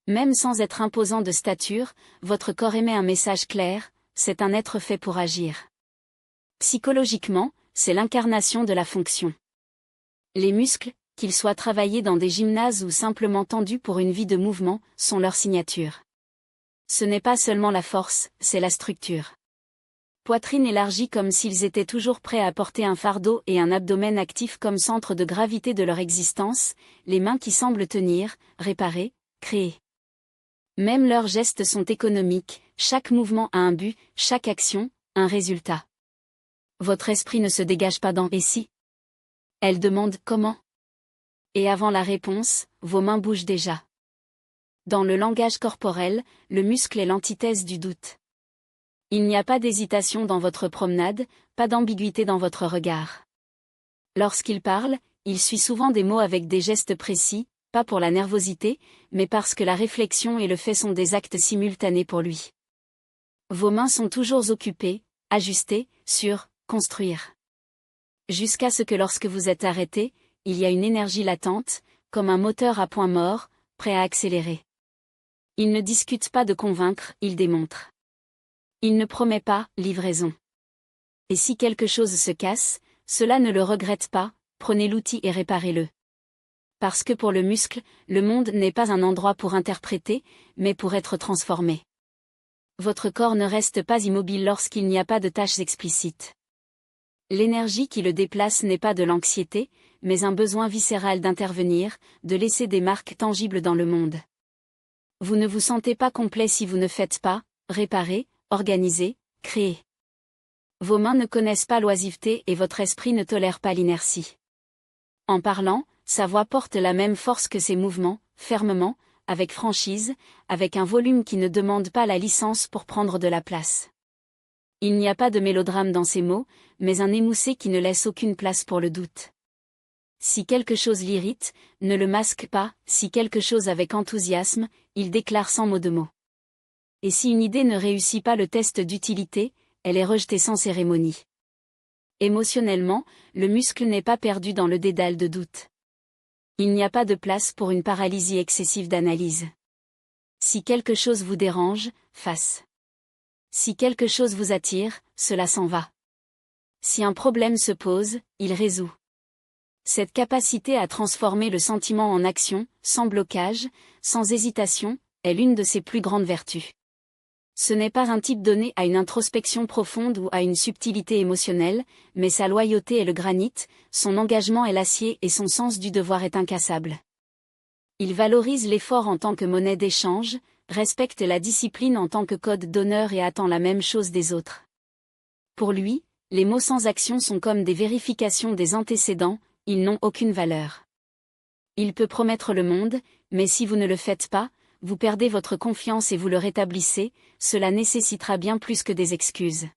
Même sans être imposant de stature, votre corps émet un message clair, c'est un être fait pour agir. Psychologiquement, c'est l'incarnation de la fonction. Les muscles, qu'ils soient travaillés dans des gymnases ou simplement tendus pour une vie de mouvement, sont leur signature. Ce n'est pas seulement la force, c'est la structure. Poitrine élargie comme s'ils étaient toujours prêts à porter un fardeau et un abdomen actif comme centre de gravité de leur existence, les mains qui semblent tenir, réparer, créer. Même leurs gestes sont économiques, chaque mouvement a un but, chaque action, un résultat. Votre esprit ne se dégage pas dans « et si ?» Elle demande « comment ?» Et avant la réponse, vos mains bougent déjà. Dans le langage corporel, le muscle est l'antithèse du doute. Il n'y a pas d'hésitation dans votre promenade, pas d'ambiguïté dans votre regard. Lorsqu'il parle, il suit souvent des mots avec des gestes précis, pas pour la nervosité, mais parce que la réflexion et le fait sont des actes simultanés pour lui. Vos mains sont toujours occupées, ajustées, sur « construire ». Jusqu'à ce que lorsque vous êtes arrêté, il y a une énergie latente, comme un moteur à point mort, prêt à accélérer. Il ne discute pas de convaincre, il démontre. Il ne promet pas livraison. Et si quelque chose se casse, cela ne le regrette pas, prenez l'outil et réparez-le. Parce que pour le muscle, le monde n'est pas un endroit pour interpréter, mais pour être transformé. Votre corps ne reste pas immobile lorsqu'il n'y a pas de tâches explicites. L'énergie qui le déplace n'est pas de l'anxiété, mais un besoin viscéral d'intervenir, de laisser des marques tangibles dans le monde. Vous ne vous sentez pas complet si vous ne faites pas, réparer, organiser, créer. Vos mains ne connaissent pas l'oisiveté et votre esprit ne tolère pas l'inertie. En parlant, sa voix porte la même force que ses mouvements, fermement, avec franchise, avec un volume qui ne demande pas la licence pour prendre de la place. Il n'y a pas de mélodrame dans ses mots, mais un émoussé qui ne laisse aucune place pour le doute. Si quelque chose l'irrite, ne le masque pas, si quelque chose avec enthousiasme, il déclare sans mot de mots. Et si une idée ne réussit pas le test d'utilité, elle est rejetée sans cérémonie. Émotionnellement, le muscle n'est pas perdu dans le dédale de doute. Il n'y a pas de place pour une paralysie excessive d'analyse. Si quelque chose vous dérange, fasse. Si quelque chose vous attire, cela s'en va. Si un problème se pose, il résout. Cette capacité à transformer le sentiment en action, sans blocage, sans hésitation, est l'une de ses plus grandes vertus. Ce n'est pas un type donné à une introspection profonde ou à une subtilité émotionnelle, mais sa loyauté est le granit, son engagement est l'acier et son sens du devoir est incassable. Il valorise l'effort en tant que monnaie d'échange, respecte la discipline en tant que code d'honneur et attend la même chose des autres. Pour lui, les mots sans action sont comme des vérifications des antécédents, ils n'ont aucune valeur. Il peut promettre le monde, mais si vous ne le faites pas, vous perdez votre confiance et vous le rétablissez, cela nécessitera bien plus que des excuses.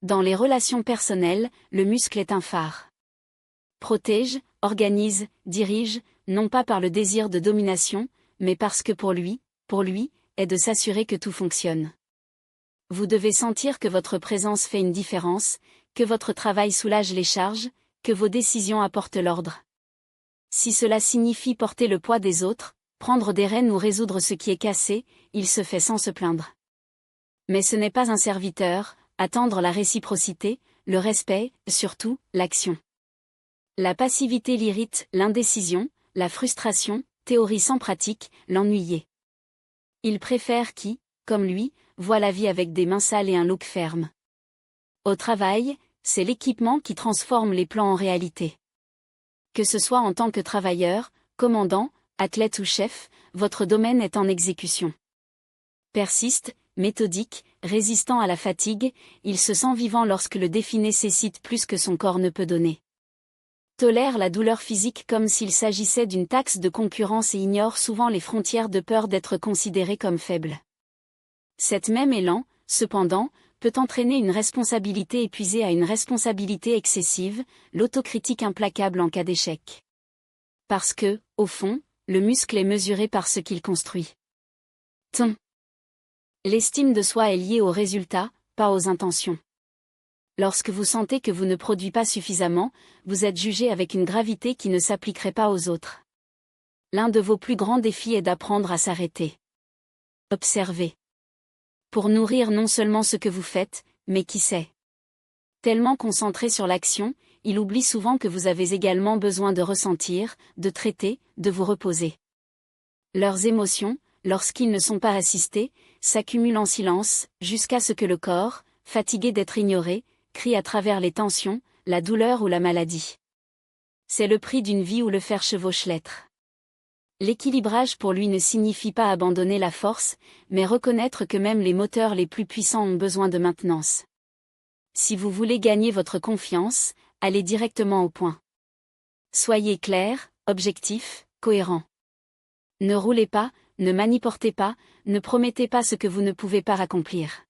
Dans les relations personnelles, le muscle est un phare. Protège, organise, dirige, non pas par le désir de domination, mais parce que pour lui, est de s'assurer que tout fonctionne. Vous devez sentir que votre présence fait une différence, que votre travail soulage les charges, que vos décisions apportent l'ordre. Si cela signifie porter le poids des autres, prendre des rênes ou résoudre ce qui est cassé, il se fait sans se plaindre. Mais ce n'est pas un serviteur, attendre la réciprocité, le respect, surtout, l'action. La passivité l'irrite, l'indécision, la frustration, théorie sans pratique, l'ennuyer. Il préfère qui, comme lui, voit la vie avec des mains sales et un look ferme. Au travail, c'est l'équipement qui transforme les plans en réalité. Que ce soit en tant que travailleur, commandant, athlète ou chef, votre domaine est en exécution. Persiste, méthodique, résistant à la fatigue, il se sent vivant lorsque le défi nécessite plus que son corps ne peut donner. Tolère la douleur physique comme s'il s'agissait d'une taxe de concurrence et ignore souvent les frontières de peur d'être considéré comme faible. Cet même élan, cependant, peut entraîner une responsabilité épuisée à une responsabilité excessive, l'autocritique implacable en cas d'échec. Parce que, au fond, le muscle est mesuré par ce qu'il construit. L'estime de soi est liée aux résultats, pas aux intentions. Lorsque vous sentez que vous ne produisez pas suffisamment, vous êtes jugé avec une gravité qui ne s'appliquerait pas aux autres. L'un de vos plus grands défis est d'apprendre à s'arrêter. Observez. Pour nourrir non seulement ce que vous faites, mais qui sait. Tellement concentré sur l'action, il oublie souvent que vous avez également besoin de ressentir, de traiter, de vous reposer. Leurs émotions, lorsqu'ils ne sont pas assistés, s'accumulent en silence, jusqu'à ce que le corps, fatigué d'être ignoré, crie à travers les tensions, la douleur ou la maladie. C'est le prix d'une vie où le fer chevauche l'être. L'équilibrage pour lui ne signifie pas abandonner la force, mais reconnaître que même les moteurs les plus puissants ont besoin de maintenance. Si vous voulez gagner votre confiance, allez directement au point. Soyez clair, objectif, cohérent. Ne roulez pas, ne manipulez pas, ne promettez pas ce que vous ne pouvez pas accomplir.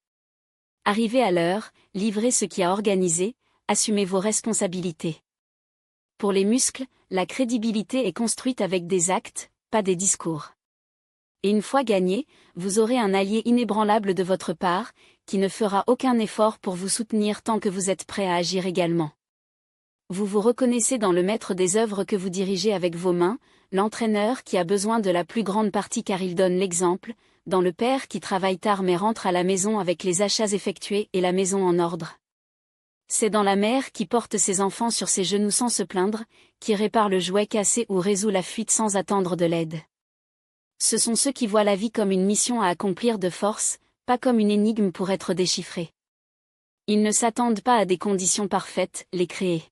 Arrivez à l'heure, livrez ce qui a organisé, assumez vos responsabilités. Pour les muscles, la crédibilité est construite avec des actes, pas des discours. Et une fois gagné, vous aurez un allié inébranlable de votre part, qui ne fera aucun effort pour vous soutenir tant que vous êtes prêt à agir également. Vous vous reconnaissez dans le maître des œuvres que vous dirigez avec vos mains, l'entraîneur qui a besoin de la plus grande partie car il donne l'exemple, dans le père qui travaille tard mais rentre à la maison avec les achats effectués et la maison en ordre. C'est dans la mère qui porte ses enfants sur ses genoux sans se plaindre, qui répare le jouet cassé ou résout la fuite sans attendre de l'aide. Ce sont ceux qui voient la vie comme une mission à accomplir de force, pas comme une énigme pour être déchiffrée. Ils ne s'attendent pas à des conditions parfaites, les créer.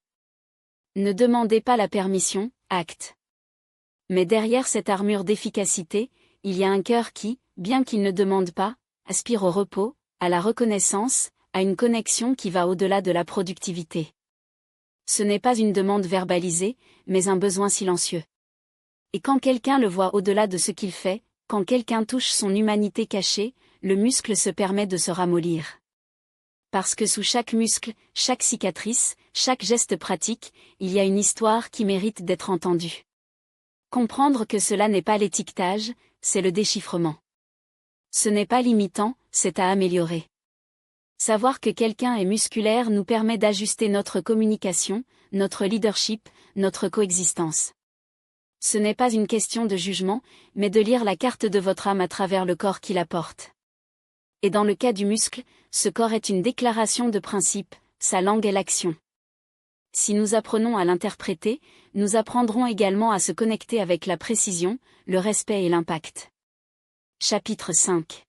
Ne demandez pas la permission, acte. Mais derrière cette armure d'efficacité, il y a un cœur qui, bien qu'il ne demande pas, aspire au repos, à la reconnaissance, à une connexion qui va au-delà de la productivité. Ce n'est pas une demande verbalisée, mais un besoin silencieux. Et quand quelqu'un le voit au-delà de ce qu'il fait, quand quelqu'un touche son humanité cachée, le muscle se permet de se ramollir. Parce que sous chaque muscle, chaque cicatrice, chaque geste pratique, il y a une histoire qui mérite d'être entendue. Comprendre que cela n'est pas l'étiquetage, c'est le déchiffrement. Ce n'est pas limitant, c'est à améliorer. Savoir que quelqu'un est musculaire nous permet d'ajuster notre communication, notre leadership, notre coexistence. Ce n'est pas une question de jugement, mais de lire la carte de votre âme à travers le corps qui la porte. Et dans le cas du muscle, ce corps est une déclaration de principe, sa langue est l'action. Si nous apprenons à l'interpréter, nous apprendrons également à se connecter avec la précision, le respect et l'impact. Chapitre 5.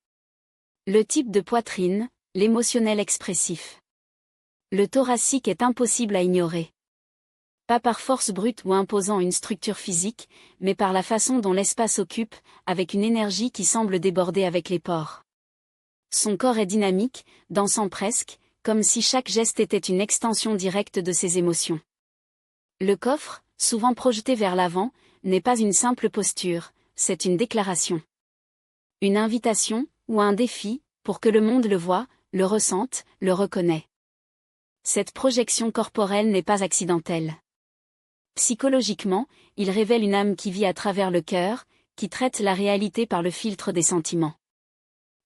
Le type de poitrine, l'émotionnel expressif. Le thoracique est impossible à ignorer. Pas par force brute ou imposant une structure physique, mais par la façon dont l'espace occupe, avec une énergie qui semble déborder avec les pores. Son corps est dynamique, dansant presque, comme si chaque geste était une extension directe de ses émotions. Le coffre, souvent projeté vers l'avant, n'est pas une simple posture, c'est une déclaration. Une invitation, ou un défi, pour que le monde le voie, le ressente, le reconnaît. Cette projection corporelle n'est pas accidentelle. Psychologiquement, il révèle une âme qui vit à travers le cœur, qui traite la réalité par le filtre des sentiments.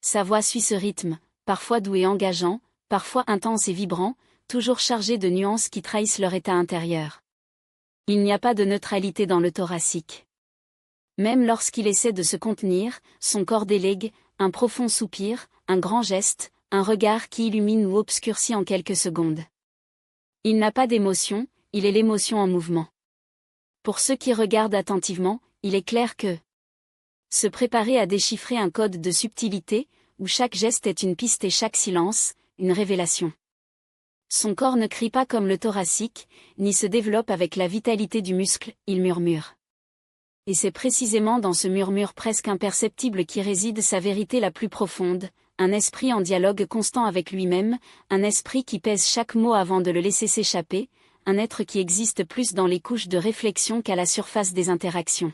Sa voix suit ce rythme, parfois doux et engageant, parfois intense et vibrant, toujours chargé de nuances qui trahissent leur état intérieur. Il n'y a pas de neutralité dans le thoracique. Même lorsqu'il essaie de se contenir, son corps délègue, un profond soupir, un grand geste, un regard qui illumine ou obscurcit en quelques secondes. Il n'a pas d'émotion, il est l'émotion en mouvement. Pour ceux qui regardent attentivement, il est clair que se préparer à déchiffrer un code de subtilité, où chaque geste est une piste et chaque silence, une révélation. Son corps ne crie pas comme le thoracique, ni se développe avec la vitalité du muscle, il murmure. Et c'est précisément dans ce murmure presque imperceptible qui réside sa vérité la plus profonde, un esprit en dialogue constant avec lui-même, un esprit qui pèse chaque mot avant de le laisser s'échapper, un être qui existe plus dans les couches de réflexion qu'à la surface des interactions.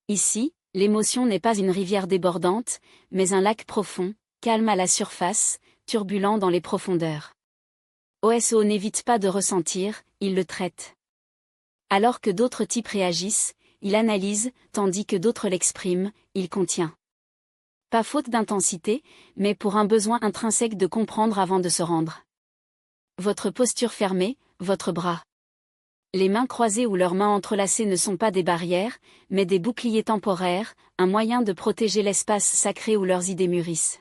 Ici, l'émotion n'est pas une rivière débordante, mais un lac profond, calme à la surface, turbulent dans les profondeurs. OSO n'évite pas de ressentir, il le traite. Alors que d'autres types réagissent, il analyse, tandis que d'autres l'expriment, il contient. Pas faute d'intensité, mais pour un besoin intrinsèque de comprendre avant de se rendre. Votre posture fermée, votre bras. Les mains croisées ou leurs mains entrelacées ne sont pas des barrières, mais des boucliers temporaires, un moyen de protéger l'espace sacré où leurs idées mûrissent.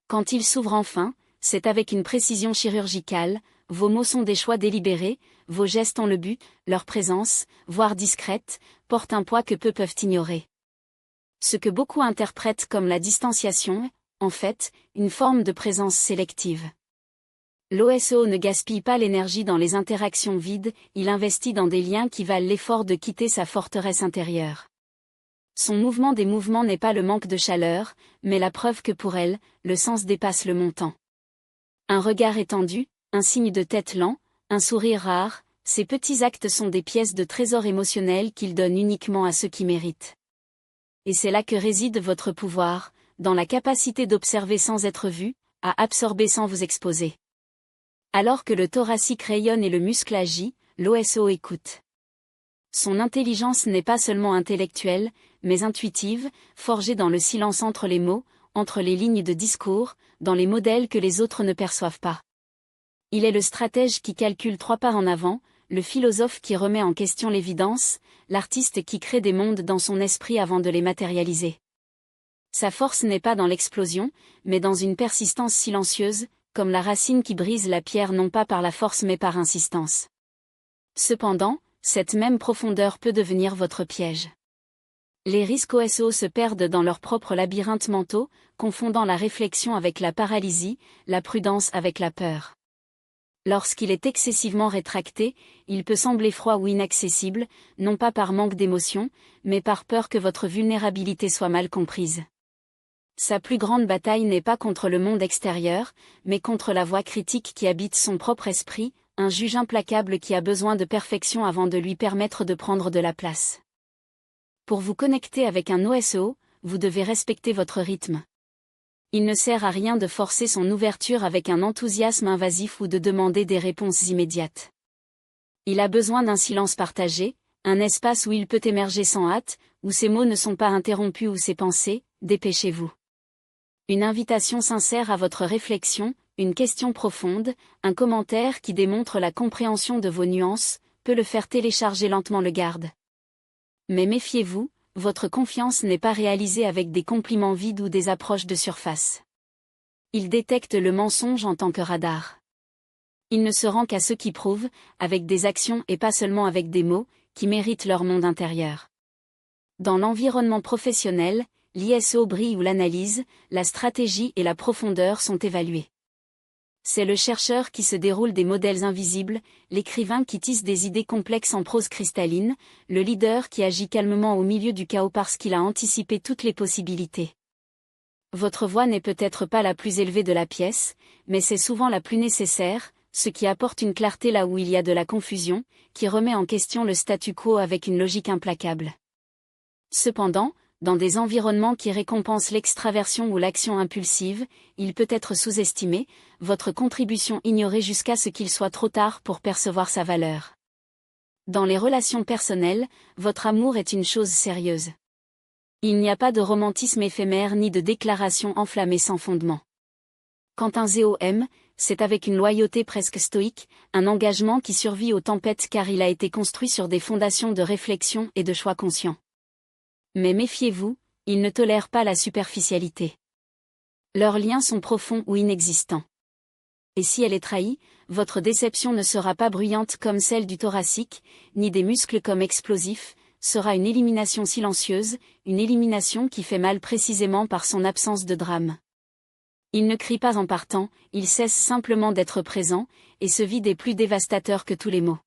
Quand ils s'ouvrent enfin, c'est avec une précision chirurgicale, vos mots sont des choix délibérés, vos gestes ont le but, leur présence, voire discrète, porte un poids que peu peuvent ignorer. Ce que beaucoup interprètent comme la distanciation est, en fait, une forme de présence sélective. L'OSO ne gaspille pas l'énergie dans les interactions vides, il investit dans des liens qui valent l'effort de quitter sa forteresse intérieure. Son mouvement des mouvements n'est pas le manque de chaleur, mais la preuve que pour elle, le sens dépasse le montant. Un regard étendu, un signe de tête lent, un sourire rare, ces petits actes sont des pièces de trésor émotionnel qu'il donne uniquement à ceux qui méritent. Et c'est là que réside votre pouvoir, dans la capacité d'observer sans être vu, à absorber sans vous exposer. Alors que le thoracique rayonne et le muscle agit, l'OSO écoute. Son intelligence n'est pas seulement intellectuelle, mais intuitive, forgée dans le silence entre les mots, entre les lignes de discours, dans les modèles que les autres ne perçoivent pas. Il est le stratège qui calcule 3 pas en avant, le philosophe qui remet en question l'évidence, l'artiste qui crée des mondes dans son esprit avant de les matérialiser. Sa force n'est pas dans l'explosion, mais dans une persistance silencieuse, comme la racine qui brise la pierre non pas par la force mais par insistance. Cependant, cette même profondeur peut devenir votre piège. Les risques OSO se perdent dans leurs propres labyrinthes mentaux, confondant la réflexion avec la paralysie, la prudence avec la peur. Lorsqu'il est excessivement rétracté, il peut sembler froid ou inaccessible, non pas par manque d'émotion, mais par peur que votre vulnérabilité soit mal comprise. Sa plus grande bataille n'est pas contre le monde extérieur, mais contre la voix critique qui habite son propre esprit, un juge implacable qui a besoin de perfection avant de lui permettre de prendre de la place. Pour vous connecter avec un OSO, vous devez respecter votre rythme. Il ne sert à rien de forcer son ouverture avec un enthousiasme invasif ou de demander des réponses immédiates. Il a besoin d'un silence partagé, un espace où il peut émerger sans hâte, où ses mots ne sont pas interrompus ou ses pensées, dépêchez-vous. Une invitation sincère à votre réflexion, une question profonde, un commentaire qui démontre la compréhension de vos nuances, peut le faire télécharger lentement le garde. Mais méfiez-vous, votre confiance n'est pas réalisée avec des compliments vides ou des approches de surface. Il détecte le mensonge en tant que radar. Il ne se rend qu'à ceux qui prouvent, avec des actions et pas seulement avec des mots, qui méritent leur monde intérieur. Dans l'environnement professionnel, l'ISO brille où l'analyse, la stratégie et la profondeur sont évaluées. C'est le chercheur qui se déroule des modèles invisibles, l'écrivain qui tisse des idées complexes en prose cristalline, le leader qui agit calmement au milieu du chaos parce qu'il a anticipé toutes les possibilités. Votre voix n'est peut-être pas la plus élevée de la pièce, mais c'est souvent la plus nécessaire, ce qui apporte une clarté là où il y a de la confusion, qui remet en question le statu quo avec une logique implacable. Cependant, dans des environnements qui récompensent l'extraversion ou l'action impulsive, il peut être sous-estimé, votre contribution ignorée jusqu'à ce qu'il soit trop tard pour percevoir sa valeur. Dans les relations personnelles, votre amour est une chose sérieuse. Il n'y a pas de romantisme éphémère ni de déclaration enflammée sans fondement. Quand un zéo aime, c'est avec une loyauté presque stoïque, un engagement qui survit aux tempêtes car il a été construit sur des fondations de réflexion et de choix conscients. Mais méfiez-vous, ils ne tolèrent pas la superficialité. Leurs liens sont profonds ou inexistants. Et si elle est trahie, votre déception ne sera pas bruyante comme celle du thoracique, ni des muscles comme explosifs, sera une élimination silencieuse, une élimination qui fait mal précisément par son absence de drame. Il ne crie pas en partant, il cesse simplement d'être présent, et ce vide est plus dévastateur que tous les mots.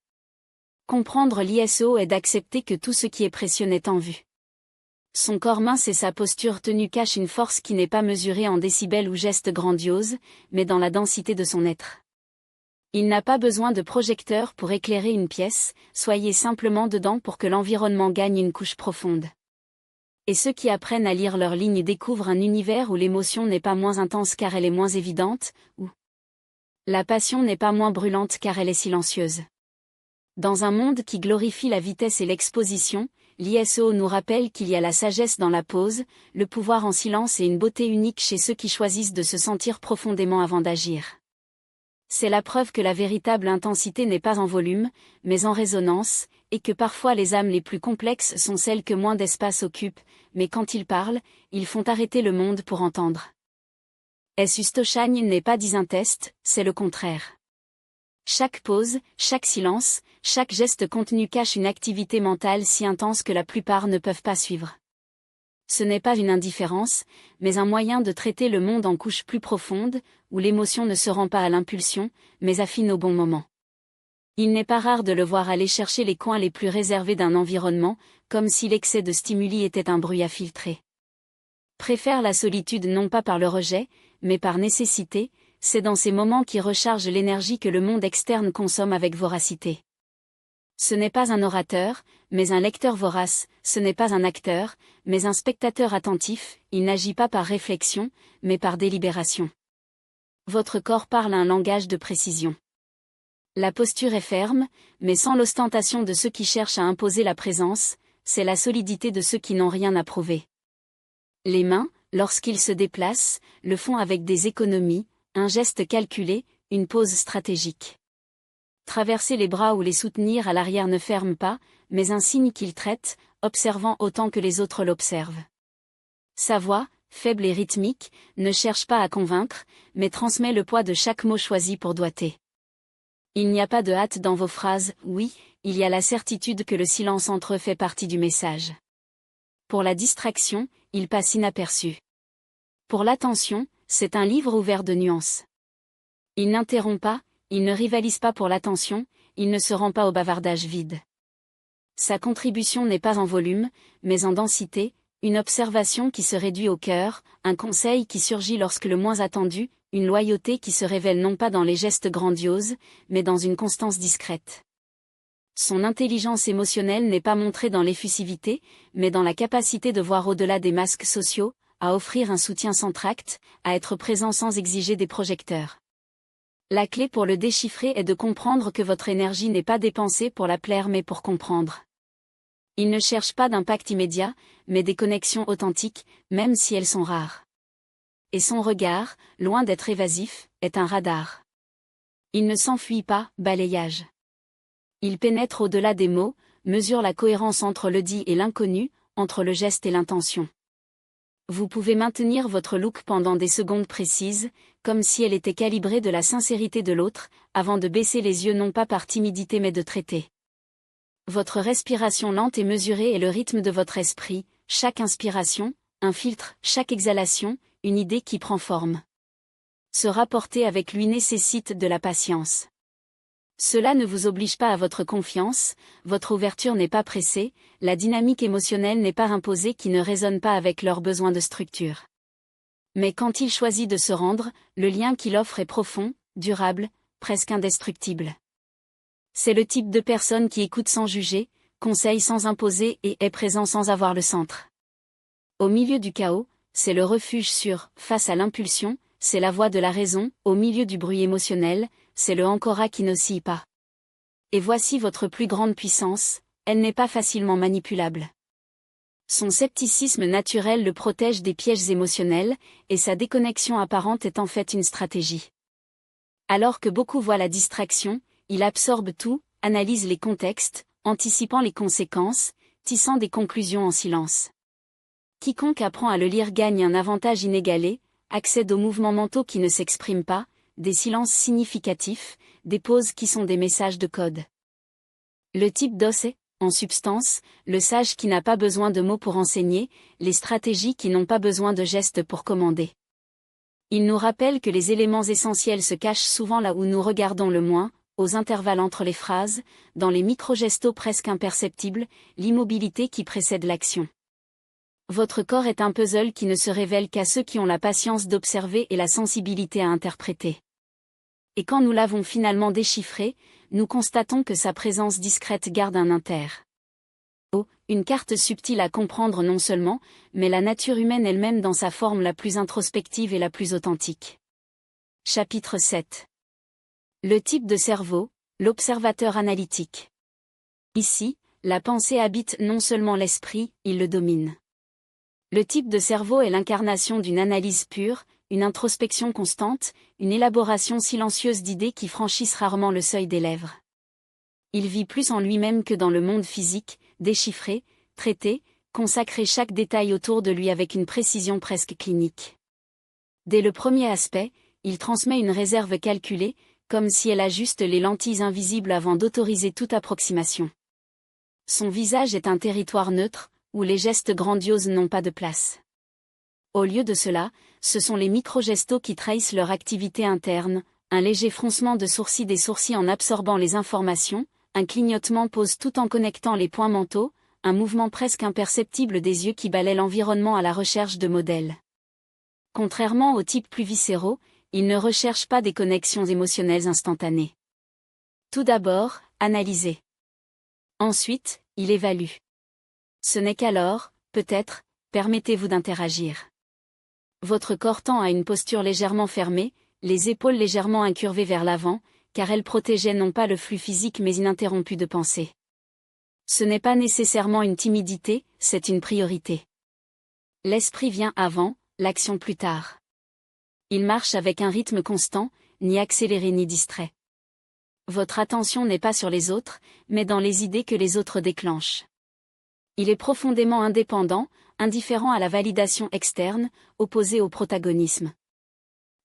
Comprendre l'ISO est d'accepter que tout ce qui est précieux n'est en vue. Son corps mince et sa posture tenue cachent une force qui n'est pas mesurée en décibels ou gestes grandioses, mais dans la densité de son être. Il n'a pas besoin de projecteur pour éclairer une pièce, soyez simplement dedans pour que l'environnement gagne une couche profonde. Et ceux qui apprennent à lire leurs lignes découvrent un univers où l'émotion n'est pas moins intense car elle est moins évidente, où la passion n'est pas moins brûlante car elle est silencieuse. Dans un monde qui glorifie la vitesse et l'exposition, l'ISO nous rappelle qu'il y a la sagesse dans la pause, le pouvoir en silence et une beauté unique chez ceux qui choisissent de se sentir profondément avant d'agir. C'est la preuve que la véritable intensité n'est pas en volume, mais en résonance, et que parfois les âmes les plus complexes sont celles que moins d'espace occupent, mais quand ils parlent, ils font arrêter le monde pour entendre. Ustochagne n'est pas disinteste, c'est le contraire. Chaque pause, chaque silence, chaque geste contenu cache une activité mentale si intense que la plupart ne peuvent pas suivre. Ce n'est pas une indifférence, mais un moyen de traiter le monde en couches plus profondes, où l'émotion ne se rend pas à l'impulsion, mais affine au bon moment. Il n'est pas rare de le voir aller chercher les coins les plus réservés d'un environnement, comme si l'excès de stimuli était un bruit à filtrer. Préfère la solitude non pas par le rejet, mais par nécessité, c'est dans ces moments qui rechargent l'énergie que le monde externe consomme avec voracité. Ce n'est pas un orateur, mais un lecteur vorace, ce n'est pas un acteur, mais un spectateur attentif, il n'agit pas par réflexion, mais par délibération. Votre corps parle un langage de précision. La posture est ferme, mais sans l'ostentation de ceux qui cherchent à imposer la présence, c'est la solidité de ceux qui n'ont rien à prouver. Les mains, lorsqu'ils se déplacent, le font avec des économies, un geste calculé, une pause stratégique. Traverser les bras ou les soutenir à l'arrière ne ferme pas, mais un signe qu'il traite, observant autant que les autres l'observent. Sa voix, faible et rythmique, ne cherche pas à convaincre, mais transmet le poids de chaque mot choisi pour doigter. Il n'y a pas de hâte dans vos phrases, oui, il y a la certitude que le silence entre eux fait partie du message. Pour la distraction, il passe inaperçu. Pour l'attention, c'est un livre ouvert de nuances. Il n'interrompt pas, il ne rivalise pas pour l'attention, il ne se rend pas au bavardage vide. Sa contribution n'est pas en volume, mais en densité, une observation qui se réduit au cœur, un conseil qui surgit lorsque le moins attendu, une loyauté qui se révèle non pas dans les gestes grandioses, mais dans une constance discrète. Son intelligence émotionnelle n'est pas montrée dans l'effusivité, mais dans la capacité de voir au-delà des masques sociaux, à offrir un soutien sans tract, à être présent sans exiger des projecteurs. La clé pour le déchiffrer est de comprendre que votre énergie n'est pas dépensée pour la plaire mais pour comprendre. Il ne cherche pas d'impact immédiat, mais des connexions authentiques, même si elles sont rares. Et son regard, loin d'être évasif, est un radar. Il ne s'enfuit pas, balayage. Il pénètre au-delà des mots, mesure la cohérence entre le dit et l'inconnu, entre le geste et l'intention. Vous pouvez maintenir votre look pendant des secondes précises, comme si elle était calibrée de la sincérité de l'autre, avant de baisser les yeux non pas par timidité mais de traiter. Votre respiration lente et mesurée est le rythme de votre esprit, chaque inspiration, un filtre, chaque exhalation, une idée qui prend forme. Se rapporter avec lui nécessite de la patience. Cela ne vous oblige pas à votre confiance, votre ouverture n'est pas pressée, la dynamique émotionnelle n'est pas imposée qui ne résonne pas avec leurs besoins de structure. Mais quand il choisit de se rendre, le lien qu'il offre est profond, durable, presque indestructible. C'est le type de personne qui écoute sans juger, conseille sans imposer et est présent sans avoir le centre. Au milieu du chaos, c'est le refuge sûr, face à l'impulsion, c'est la voix de la raison, au milieu du bruit émotionnel, c'est le ancora qui n'oscille pas. Et voici votre plus grande puissance, elle n'est pas facilement manipulable. Son scepticisme naturel le protège des pièges émotionnels, et sa déconnexion apparente est en fait une stratégie. Alors que beaucoup voient la distraction, il absorbe tout, analyse les contextes, anticipant les conséquences, tissant des conclusions en silence. Quiconque apprend à le lire gagne un avantage inégalé, accède aux mouvements mentaux qui ne s'expriment pas, des silences significatifs, des pauses qui sont des messages de code. Le type d'os est, en substance, le sage qui n'a pas besoin de mots pour enseigner, les stratégies qui n'ont pas besoin de gestes pour commander. Il nous rappelle que les éléments essentiels se cachent souvent là où nous regardons le moins, aux intervalles entre les phrases, dans les micro-gestos presque imperceptibles, l'immobilité qui précède l'action. Votre corps est un puzzle qui ne se révèle qu'à ceux qui ont la patience d'observer et la sensibilité à interpréter. Et quand nous l'avons finalement déchiffré, nous constatons que sa présence discrète garde un inter. Une carte subtile à comprendre non seulement, mais la nature humaine elle-même dans sa forme la plus introspective et la plus authentique. Chapitre 7. Le type de cerveau, l'observateur analytique. Ici, la pensée habite non seulement l'esprit, il le domine. Le type de cerveau est l'incarnation d'une analyse pure, une introspection constante, une élaboration silencieuse d'idées qui franchissent rarement le seuil des lèvres. Il vit plus en lui-même que dans le monde physique, déchiffrer, traiter, consacrer chaque détail autour de lui avec une précision presque clinique. Dès le premier aspect, il transmet une réserve calculée, comme si elle ajuste les lentilles invisibles avant d'autoriser toute approximation. Son visage est un territoire neutre, où les gestes grandioses n'ont pas de place. Au lieu de cela, ce sont les micro-gestos qui trahissent leur activité interne, un léger froncement de sourcils des sourcils en absorbant les informations, un clignotement pose tout en connectant les points mentaux, un mouvement presque imperceptible des yeux qui balaient l'environnement à la recherche de modèles. Contrairement aux types plus viscéraux, il ne recherche pas des connexions émotionnelles instantanées. Tout d'abord, analyser. Ensuite, il évalue. Ce n'est qu'alors, peut-être, permettez-vous d'interagir. Votre corps tend à une posture légèrement fermée, les épaules légèrement incurvées vers l'avant, car elles protégeaient non pas le flux physique mais ininterrompu de pensée. Ce n'est pas nécessairement une timidité, c'est une priorité. L'esprit vient avant, l'action plus tard. Il marche avec un rythme constant, ni accéléré ni distrait. Votre attention n'est pas sur les autres, mais dans les idées que les autres déclenchent. Il est profondément indépendant, indifférent à la validation externe, opposé au protagonisme.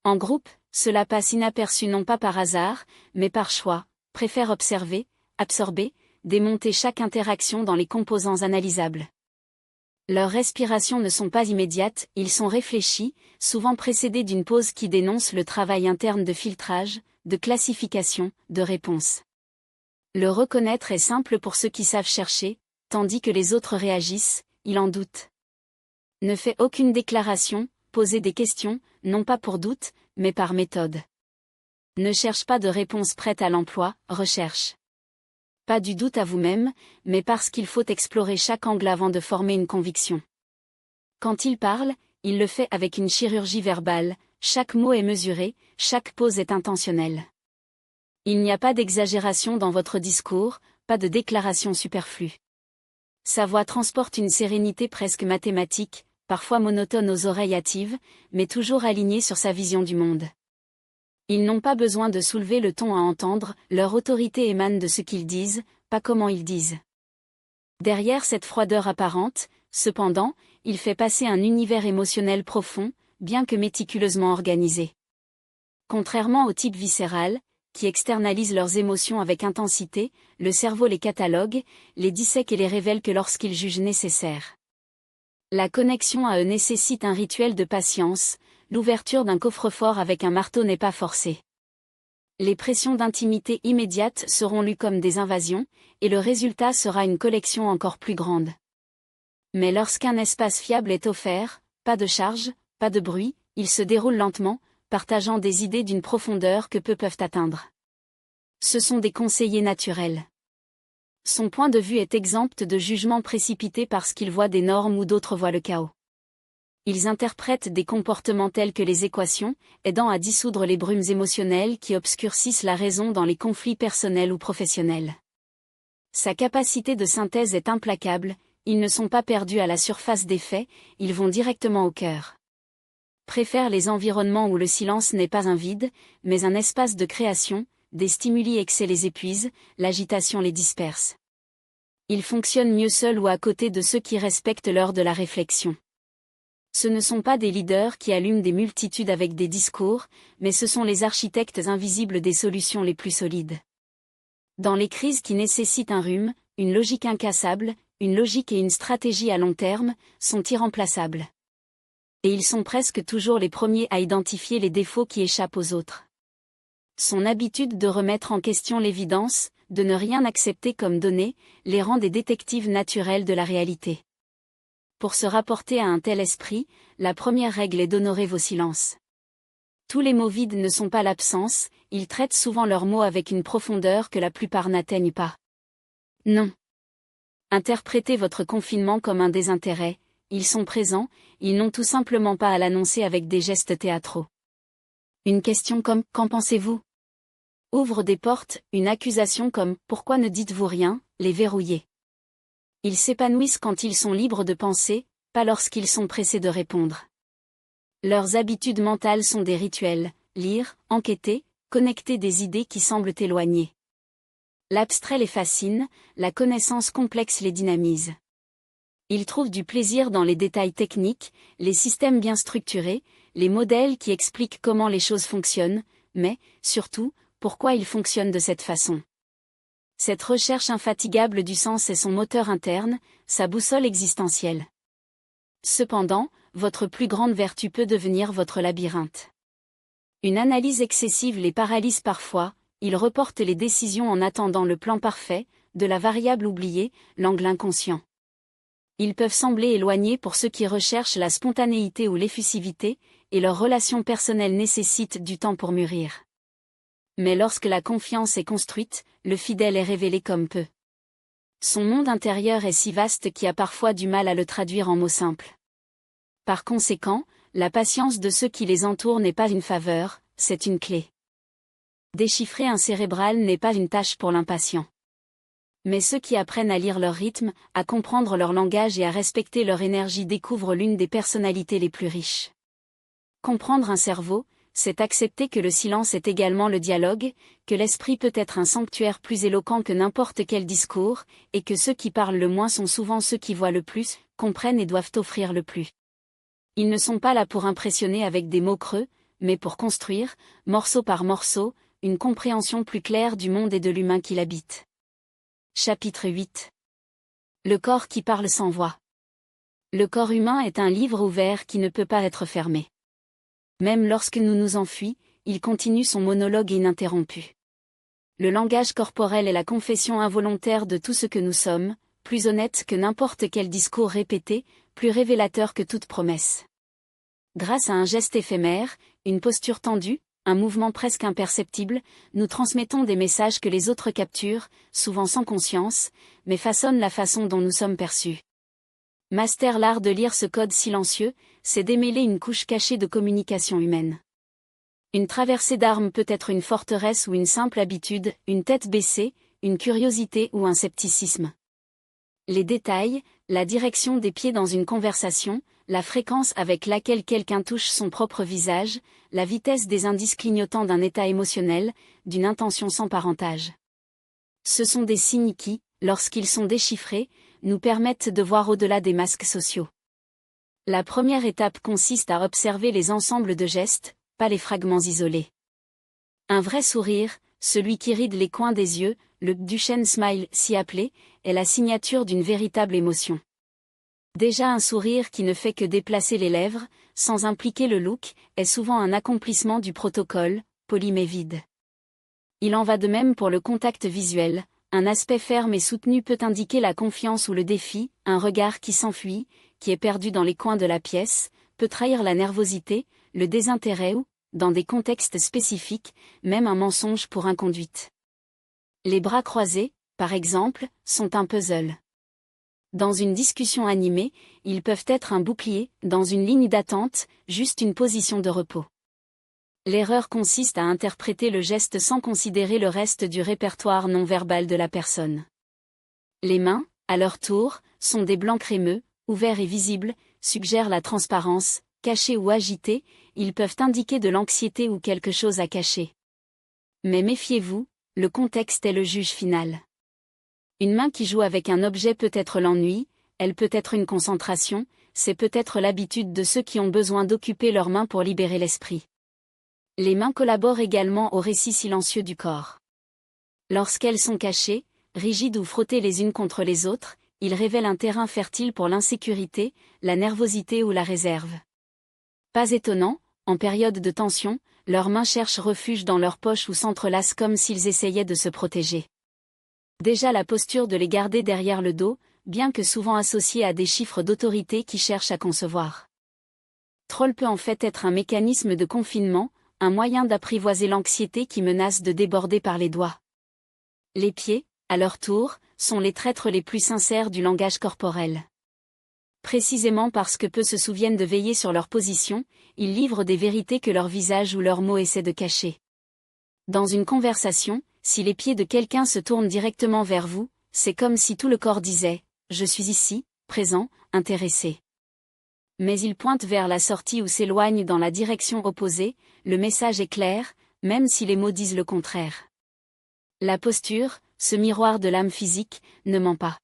En groupe, cela passe inaperçu non pas par hasard, mais par choix, préfère observer, absorber, démonter chaque interaction dans les composants analysables. Leurs respirations ne sont pas immédiates, ils sont réfléchis, souvent précédés d'une pause qui dénonce le travail interne de filtrage, de classification, de réponse. Le reconnaître est simple pour ceux qui savent chercher, tandis que les autres réagissent, il en doute. Ne fait aucune déclaration, posez des questions, non pas pour doute, mais par méthode. Ne cherche pas de réponse prête à l'emploi, recherche. Pas du doute à vous-même, mais parce qu'il faut explorer chaque angle avant de former une conviction. Quand il parle, il le fait avec une chirurgie verbale, chaque mot est mesuré, chaque pause est intentionnelle. Il n'y a pas d'exagération dans votre discours, pas de déclaration superflue. Sa voix transporte une sérénité presque mathématique, parfois monotone aux oreilles hâtives, mais toujours alignée sur sa vision du monde. Ils n'ont pas besoin de soulever le ton à entendre, leur autorité émane de ce qu'ils disent, pas comment ils disent. Derrière cette froideur apparente, cependant, il fait passer un univers émotionnel profond, bien que méticuleusement organisé. Contrairement au type viscéral, qui externalise leurs émotions avec intensité, le cerveau les catalogue, les dissèque et les révèle que lorsqu'il juge nécessaire. La connexion à eux nécessite un rituel de patience, l'ouverture d'un coffre-fort avec un marteau n'est pas forcée. Les pressions d'intimité immédiate seront lues comme des invasions, et le résultat sera une collection encore plus grande. Mais lorsqu'un espace fiable est offert, pas de charge, pas de bruit, il se déroule lentement, partageant des idées d'une profondeur que peu peuvent atteindre. Ce sont des conseillers naturels. Son point de vue est exempt de jugement précipité parce qu'il voit des normes ou d'autres voient le chaos. Ils interprètent des comportements tels que les équations, aidant à dissoudre les brumes émotionnelles qui obscurcissent la raison dans les conflits personnels ou professionnels. Sa capacité de synthèse est implacable, ils ne sont pas perdus à la surface des faits, ils vont directement au cœur. Préfère les environnements où le silence n'est pas un vide, mais un espace de création, des stimuli excès les épuisent, l'agitation les disperse. Ils fonctionnent mieux seuls ou à côté de ceux qui respectent l'heure de la réflexion. Ce ne sont pas des leaders qui allument des multitudes avec des discours, mais ce sont les architectes invisibles des solutions les plus solides. Dans les crises qui nécessitent un rhume, une logique incassable, une logique et une stratégie à long terme, sont irremplaçables. Et ils sont presque toujours les premiers à identifier les défauts qui échappent aux autres. Son habitude de remettre en question l'évidence, de ne rien accepter comme donné, les rend des détectives naturels de la réalité. Pour se rapporter à un tel esprit, la première règle est d'honorer vos silences. Tous les mots vides ne sont pas l'absence, ils traitent souvent leurs mots avec une profondeur que la plupart n'atteignent pas. Non. Interprétez votre confinement comme un désintérêt, ils sont présents, ils n'ont tout simplement pas à l'annoncer avec des gestes théâtraux. Une question comme « Qu'en pensez-vous » ouvre des portes, une accusation comme « Pourquoi ne dites-vous rien ?» les verrouiller. Ils s'épanouissent quand ils sont libres de penser, pas lorsqu'ils sont pressés de répondre. Leurs habitudes mentales sont des rituels, lire, enquêter, connecter des idées qui semblent éloignées. L'abstrait les fascine, la connaissance complexe les dynamise. Ils trouvent du plaisir dans les détails techniques, les systèmes bien structurés, les modèles qui expliquent comment les choses fonctionnent, mais, surtout, pourquoi ils fonctionnent de cette façon. Cette recherche infatigable du sens est son moteur interne, sa boussole existentielle. Cependant, votre plus grande vertu peut devenir votre labyrinthe. Une analyse excessive les paralyse parfois, ils reportent les décisions en attendant le plan parfait, de la variable oubliée, l'angle inconscient. Ils peuvent sembler éloignés pour ceux qui recherchent la spontanéité ou l'effusivité, et leurs relations personnelles nécessitent du temps pour mûrir. Mais lorsque la confiance est construite, le fidèle est révélé comme peu. Son monde intérieur est si vaste qu'il y a parfois du mal à le traduire en mots simples. Par conséquent, la patience de ceux qui les entourent n'est pas une faveur, c'est une clé. Déchiffrer un cérébral n'est pas une tâche pour l'impatient. Mais ceux qui apprennent à lire leur rythme, à comprendre leur langage et à respecter leur énergie découvrent l'une des personnalités les plus riches. Comprendre un cerveau, c'est accepter que le silence est également le dialogue, que l'esprit peut être un sanctuaire plus éloquent que n'importe quel discours, et que ceux qui parlent le moins sont souvent ceux qui voient le plus, comprennent et doivent offrir le plus. Ils ne sont pas là pour impressionner avec des mots creux, mais pour construire, morceau par morceau, une compréhension plus claire du monde et de l'humain qui l'habite. Chapitre 8. Le corps qui parle sans voix. Le corps humain est un livre ouvert qui ne peut pas être fermé. Même lorsque nous nous enfuit, il continue son monologue ininterrompu. Le langage corporel est la confession involontaire de tout ce que nous sommes, plus honnête que n'importe quel discours répété, plus révélateur que toute promesse. Grâce à un geste éphémère, une posture tendue, un mouvement presque imperceptible, nous transmettons des messages que les autres capturent, souvent sans conscience, mais façonnent la façon dont nous sommes perçus. Master l'art de lire ce code silencieux, c'est démêler une couche cachée de communication humaine. Une traversée d'armes peut être une forteresse ou une simple habitude, une tête baissée, une curiosité ou un scepticisme. Les détails, la direction des pieds dans une conversation, la fréquence avec laquelle quelqu'un touche son propre visage, la vitesse des indices clignotants d'un état émotionnel, d'une intention sans parentage. Ce sont des signes qui, lorsqu'ils sont déchiffrés, nous permettent de voir au-delà des masques sociaux. La première étape consiste à observer les ensembles de gestes, pas les fragments isolés. Un vrai sourire, celui qui ride les coins des yeux, le Duchenne Smile si appelé, est la signature d'une véritable émotion. Déjà un sourire qui ne fait que déplacer les lèvres, sans impliquer le look, est souvent un accomplissement du protocole, poli mais vide. Il en va de même pour le contact visuel. Un aspect ferme et soutenu peut indiquer la confiance ou le défi, un regard qui s'enfuit, qui est perdu dans les coins de la pièce, peut trahir la nervosité, le désintérêt ou, dans des contextes spécifiques, même un mensonge pour inconduite. Les bras croisés, par exemple, sont un puzzle. Dans une discussion animée, ils peuvent être un bouclier, dans une ligne d'attente, juste une position de repos. L'erreur consiste à interpréter le geste sans considérer le reste du répertoire non verbal de la personne. Les mains, à leur tour, sont des blancs crémeux, ouverts et visibles, suggèrent la transparence, cachés ou agités, ils peuvent indiquer de l'anxiété ou quelque chose à cacher. Mais méfiez-vous, le contexte est le juge final. Une main qui joue avec un objet peut être l'ennui, elle peut être une concentration, c'est peut-être l'habitude de ceux qui ont besoin d'occuper leurs mains pour libérer l'esprit. Les mains collaborent également au récit silencieux du corps. Lorsqu'elles sont cachées, rigides ou frottées les unes contre les autres, ils révèlent un terrain fertile pour l'insécurité, la nervosité ou la réserve. Pas étonnant, en période de tension, leurs mains cherchent refuge dans leurs poches ou s'entrelacent comme s'ils essayaient de se protéger. Déjà la posture de les garder derrière le dos, bien que souvent associée à des chiffres d'autorité qui cherchent à concevoir. Troll peut en fait être un mécanisme de confinement, un moyen d'apprivoiser l'anxiété qui menace de déborder par les doigts. Les pieds, à leur tour, sont les traîtres les plus sincères du langage corporel. Précisément parce que peu se souviennent de veiller sur leur position, ils livrent des vérités que leur visage ou leurs mots essaient de cacher. Dans une conversation, si les pieds de quelqu'un se tournent directement vers vous, c'est comme si tout le corps disait je suis ici, présent, intéressé. Mais il pointe vers la sortie ou s'éloigne dans la direction opposée, le message est clair, même si les mots disent le contraire. La posture, ce miroir de l'âme physique, ne ment pas.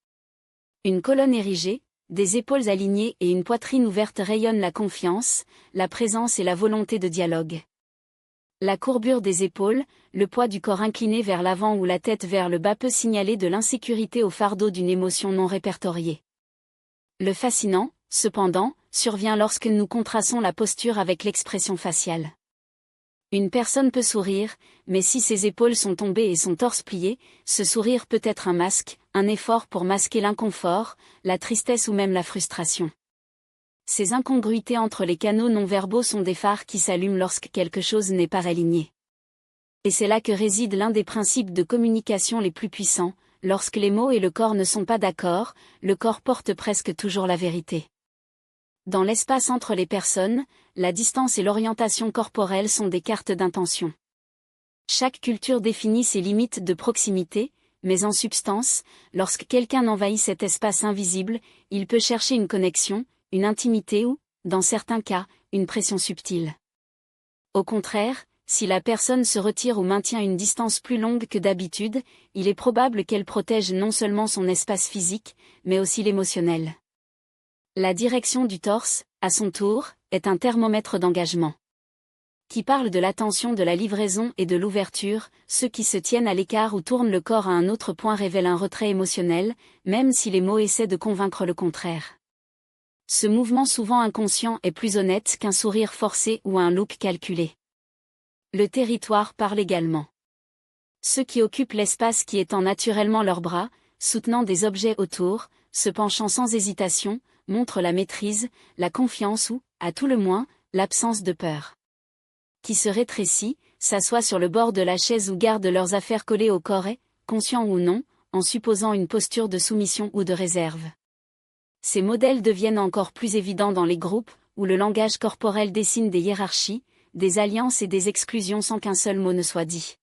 Une colonne érigée, des épaules alignées et une poitrine ouverte rayonnent la confiance, la présence et la volonté de dialogue. La courbure des épaules, le poids du corps incliné vers l'avant ou la tête vers le bas peut signaler de l'insécurité au fardeau d'une émotion non répertoriée. Le fascinant, cependant, survient lorsque nous contrassons la posture avec l'expression faciale. Une personne peut sourire, mais si ses épaules sont tombées et son torse plié, ce sourire peut être un masque, un effort pour masquer l'inconfort, la tristesse ou même la frustration. Ces incongruités entre les canaux non-verbaux sont des phares qui s'allument lorsque quelque chose n'est pas aligné. Et c'est là que réside l'un des principes de communication les plus puissants, lorsque les mots et le corps ne sont pas d'accord, le corps porte presque toujours la vérité. Dans l'espace entre les personnes, la distance et l'orientation corporelle sont des cartes d'intention. Chaque culture définit ses limites de proximité, mais en substance, lorsque quelqu'un envahit cet espace invisible, il peut chercher une connexion, une intimité ou, dans certains cas, une pression subtile. Au contraire, si la personne se retire ou maintient une distance plus longue que d'habitude, il est probable qu'elle protège non seulement son espace physique, mais aussi l'émotionnel. La direction du torse, à son tour, est un thermomètre d'engagement. Qui parle de l'attention de la livraison et de l'ouverture, ceux qui se tiennent à l'écart ou tournent le corps à un autre point révèlent un retrait émotionnel, même si les mots essaient de convaincre le contraire. Ce mouvement souvent inconscient est plus honnête qu'un sourire forcé ou un look calculé. Le territoire parle également. Ceux qui occupent l'espace qui étend naturellement leurs bras, soutenant des objets autour, se penchant sans hésitation, montrent la maîtrise, la confiance ou, à tout le moins, l'absence de peur. Qui se rétrécit, s'assoit sur le bord de la chaise ou garde leurs affaires collées au corps et, conscient ou non, en supposant une posture de soumission ou de réserve. Ces modèles deviennent encore plus évidents dans les groupes, où le langage corporel dessine des hiérarchies, des alliances et des exclusions sans qu'un seul mot ne soit dit.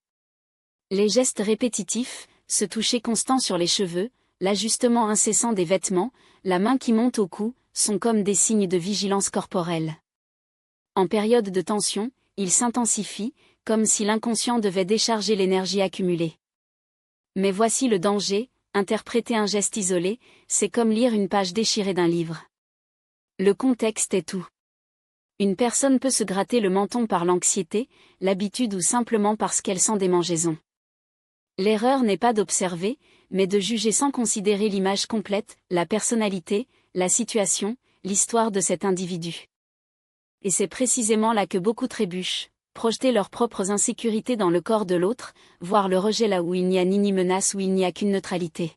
Les gestes répétitifs, ce toucher constant sur les cheveux, l'ajustement incessant des vêtements, la main qui monte au cou, sont comme des signes de vigilance corporelle. En période de tension, ils s'intensifient, comme si l'inconscient devait décharger l'énergie accumulée. Mais voici le danger, interpréter un geste isolé, c'est comme lire une page déchirée d'un livre. Le contexte est tout. Une personne peut se gratter le menton par l'anxiété, l'habitude ou simplement parce qu'elle sent des démangeaison. L'erreur n'est pas d'observer, mais de juger sans considérer l'image complète, la personnalité, la situation, l'histoire de cet individu. Et c'est précisément là que beaucoup trébuchent, projeter leurs propres insécurités dans le corps de l'autre, voir le rejet là où il n'y a ni menace où il n'y a qu'une neutralité.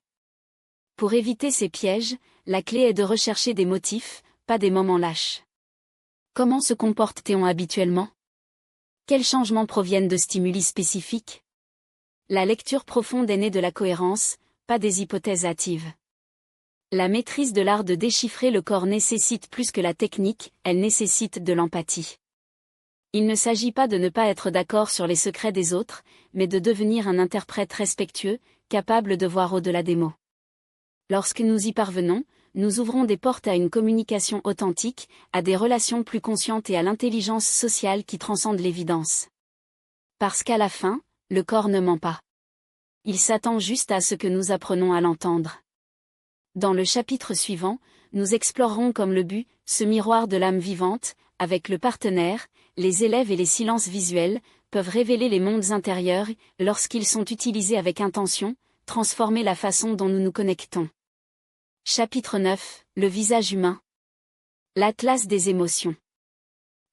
Pour éviter ces pièges, la clé est de rechercher des motifs, pas des moments lâches. Comment se comporte-t-on habituellement? Quels changements proviennent de stimuli spécifiques? La lecture profonde est née de la cohérence, pas des hypothèses hâtives. La maîtrise de l'art de déchiffrer le corps nécessite plus que la technique, elle nécessite de l'empathie. Il ne s'agit pas de ne pas être d'accord sur les secrets des autres, mais de devenir un interprète respectueux, capable de voir au-delà des mots. Lorsque nous y parvenons, nous ouvrons des portes à une communication authentique, à des relations plus conscientes et à l'intelligence sociale qui transcende l'évidence. Parce qu'à la fin, le corps ne ment pas. Il s'attend juste à ce que nous apprenons à l'entendre. Dans le chapitre suivant, nous explorerons comme le but, ce miroir de l'âme vivante, avec le partenaire, les élèves et les silences visuels, peuvent révéler les mondes intérieurs, lorsqu'ils sont utilisés avec intention, transformer la façon dont nous nous connectons. Chapitre 9, le visage humain. L'atlas des émotions.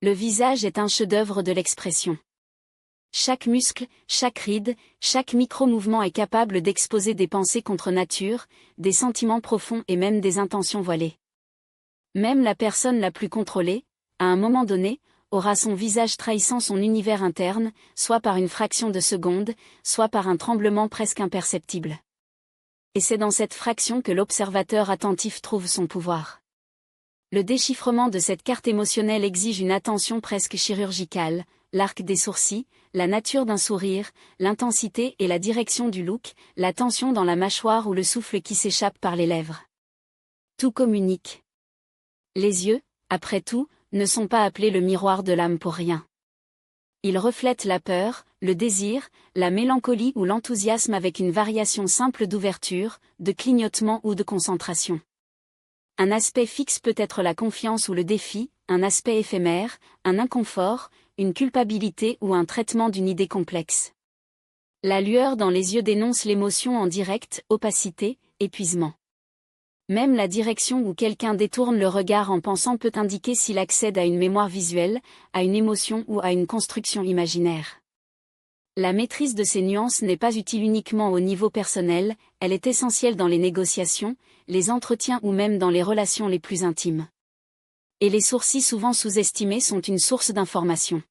Le visage est un chef-d'œuvre de l'expression. Chaque muscle, chaque ride, chaque micro-mouvement est capable d'exposer des pensées contre nature, des sentiments profonds et même des intentions voilées. Même la personne la plus contrôlée, à un moment donné, aura son visage trahissant son univers interne, soit par une fraction de seconde, soit par un tremblement presque imperceptible. Et c'est dans cette fraction que l'observateur attentif trouve son pouvoir. Le déchiffrement de cette carte émotionnelle exige une attention presque chirurgicale, l'arc des sourcils, la nature d'un sourire, l'intensité et la direction du look, la tension dans la mâchoire ou le souffle qui s'échappe par les lèvres. Tout communique. Les yeux, après tout, ne sont pas appelés le miroir de l'âme pour rien. Ils reflètent la peur, le désir, la mélancolie ou l'enthousiasme avec une variation simple d'ouverture, de clignotement ou de concentration. Un aspect fixe peut être la confiance ou le défi, un aspect éphémère, un inconfort, une culpabilité ou un traitement d'une idée complexe. La lueur dans les yeux dénonce l'émotion en direct, opacité, épuisement. Même la direction où quelqu'un détourne le regard en pensant peut indiquer s'il accède à une mémoire visuelle, à une émotion ou à une construction imaginaire. La maîtrise de ces nuances n'est pas utile uniquement au niveau personnel, elle est essentielle dans les négociations, les entretiens ou même dans les relations les plus intimes. Et les sourcils souvent sous-estimés sont une source d'information.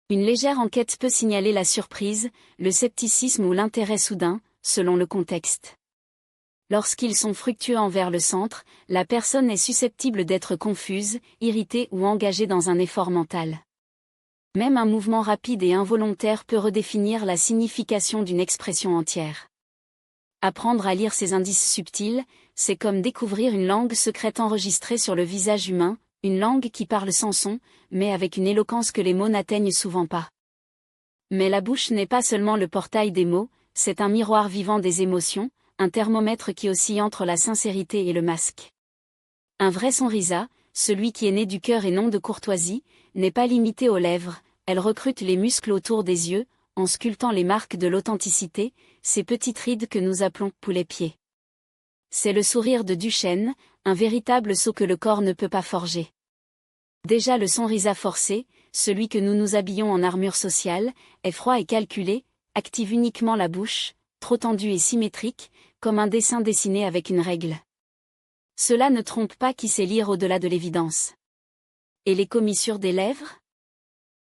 Une légère enquête peut signaler la surprise, le scepticisme ou l'intérêt soudain, selon le contexte. Lorsqu'ils sont fructueux envers le centre, la personne est susceptible d'être confuse, irritée ou engagée dans un effort mental. Même un mouvement rapide et involontaire peut redéfinir la signification d'une expression entière. Apprendre à lire ces indices subtils, c'est comme découvrir une langue secrète enregistrée sur le visage humain, une langue qui parle sans son, mais avec une éloquence que les mots n'atteignent souvent pas. Mais la bouche n'est pas seulement le portail des mots, c'est un miroir vivant des émotions, un thermomètre qui oscille entre la sincérité et le masque. Un vrai sonrisa, celui qui est né du cœur et non de courtoisie, n'est pas limité aux lèvres, elle recrute les muscles autour des yeux, en sculptant les marques de l'authenticité, ces petites rides que nous appelons poulet-pied. C'est le sourire de Duchesne, un véritable sceau que le corps ne peut pas forger. Déjà le sonrisa forcé, celui que nous nous habillons en armure sociale, est froid et calculé, active uniquement la bouche, trop tendue et symétrique, comme un dessin dessiné avec une règle. Cela ne trompe pas qui sait lire au-delà de l'évidence. Et les commissures des lèvres?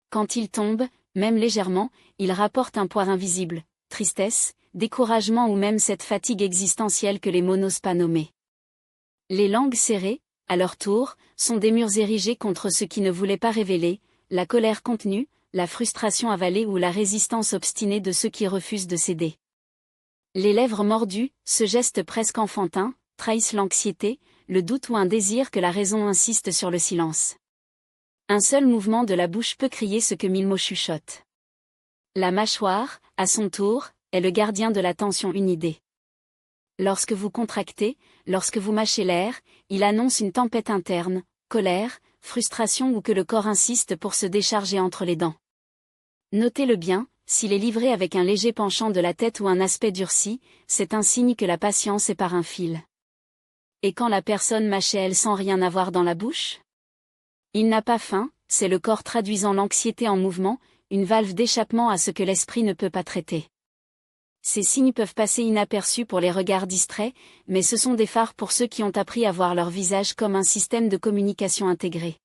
Quand ils tombent, même légèrement, ils rapportent un poids invisible, tristesse, découragement ou même cette fatigue existentielle que les mots n'osent pas nommer. Les langues serrées, à leur tour, sont des murs érigés contre ce qui ne voulait pas révéler, la colère contenue, la frustration avalée ou la résistance obstinée de ceux qui refusent de céder. Les lèvres mordues, ce geste presque enfantin, trahissent l'anxiété, le doute ou un désir que la raison insiste sur le silence. Un seul mouvement de la bouche peut crier ce que mille mots chuchotent. La mâchoire, à son tour, est le gardien de l'attention unidée. Lorsque vous contractez, lorsque vous mâchez l'air, il annonce une tempête interne, colère, frustration ou que le corps insiste pour se décharger entre les dents. Notez-le bien, s'il est livré avec un léger penchant de la tête ou un aspect durci, c'est un signe que la patience est par un fil. Et quand la personne mâchait elle sans rien avoir dans la bouche? Il n'a pas faim, c'est le corps traduisant l'anxiété en mouvement, une valve d'échappement à ce que l'esprit ne peut pas traiter. Ces signes peuvent passer inaperçus pour les regards distraits, mais ce sont des phares pour ceux qui ont appris à voir leur visage comme un système de communication intégré.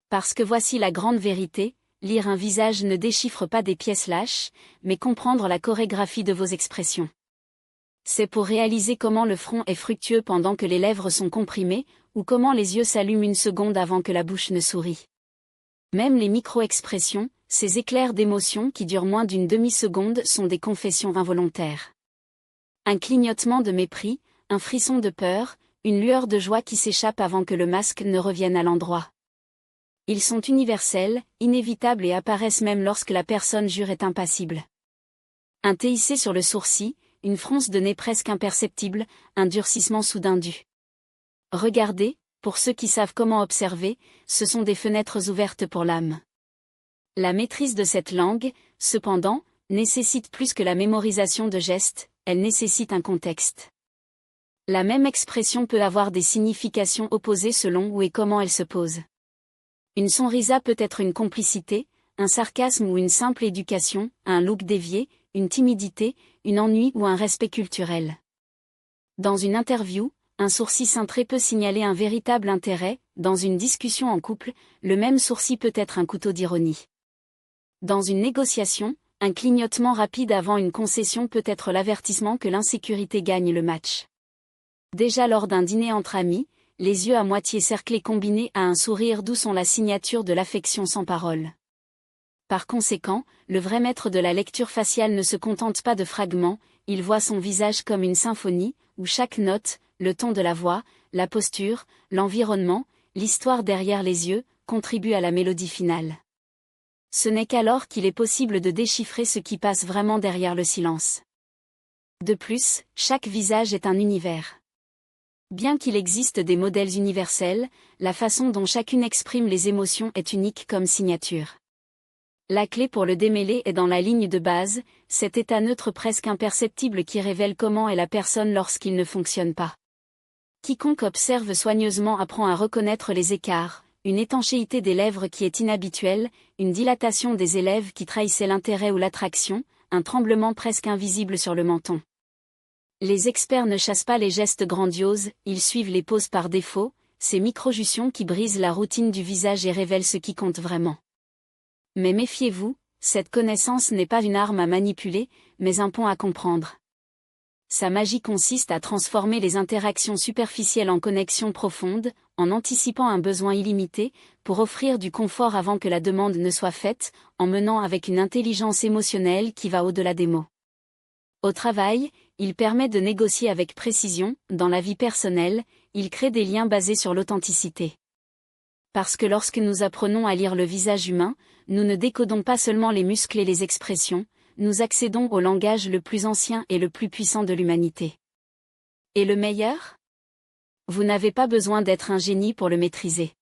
Parce que voici la grande vérité, lire un visage ne déchiffre pas des pièces lâches, mais comprendre la chorégraphie de vos expressions. C'est pour réaliser comment le front est fructueux pendant que les lèvres sont comprimées, ou comment les yeux s'allument une seconde avant que la bouche ne sourie. Même les micro-expressions, ces éclairs d'émotion qui durent moins d'une demi-seconde sont des confessions involontaires. Un clignotement de mépris, un frisson de peur, une lueur de joie qui s'échappe avant que le masque ne revienne à l'endroit. Ils sont universels, inévitables et apparaissent même lorsque la personne jure est impassible. Un TIC sur le sourcil, une fronce de nez presque imperceptible, un durcissement soudain du. Regardez, pour ceux qui savent comment observer, ce sont des fenêtres ouvertes pour l'âme. La maîtrise de cette langue, cependant, nécessite plus que la mémorisation de gestes, elle nécessite un contexte. La même expression peut avoir des significations opposées selon où et comment elle se pose. Une sonrisa peut être une complicité, un sarcasme ou une simple éducation, un look dévié, une timidité, une ennui ou un respect culturel. Dans une interview, un sourcil cintré peut signaler un véritable intérêt, dans une discussion en couple, le même sourcil peut être un couteau d'ironie. Dans une négociation, un clignotement rapide avant une concession peut être l'avertissement que l'insécurité gagne le match. Déjà lors d'un dîner entre amis, les yeux à moitié cerclés combinés à un sourire doux sont la signature de l'affection sans parole. Par conséquent, le vrai maître de la lecture faciale ne se contente pas de fragments, il voit son visage comme une symphonie, où chaque note, le ton de la voix, la posture, l'environnement, l'histoire derrière les yeux, contribuent à la mélodie finale. Ce n'est qu'alors qu'il est possible de déchiffrer ce qui passe vraiment derrière le silence. De plus, chaque visage est un univers. Bien qu'il existe des modèles universels, la façon dont chacune exprime les émotions est unique comme signature. La clé pour le démêler est dans la ligne de base, cet état neutre presque imperceptible qui révèle comment est la personne lorsqu'il ne fonctionne pas. Quiconque observe soigneusement apprend à reconnaître les écarts, une étanchéité des lèvres qui est inhabituelle, une dilatation des élèves qui trahissait l'intérêt ou l'attraction, un tremblement presque invisible sur le menton. Les experts ne chassent pas les gestes grandioses, ils suivent les poses par défaut, ces micro-justions qui brisent la routine du visage et révèlent ce qui compte vraiment. Mais méfiez-vous, cette connaissance n'est pas une arme à manipuler, mais un pont à comprendre. Sa magie consiste à transformer les interactions superficielles en connexions profondes, en anticipant un besoin illimité, pour offrir du confort avant que la demande ne soit faite, en menant avec une intelligence émotionnelle qui va au-delà des mots. Au travail, il permet de négocier avec précision, dans la vie personnelle, il crée des liens basés sur l'authenticité. Parce que lorsque nous apprenons à lire le visage humain, nous ne décodons pas seulement les muscles et les expressions, nous accédons au langage le plus ancien et le plus puissant de l'humanité. Et le meilleur ? Vous n'avez pas besoin d'être un génie pour le maîtriser.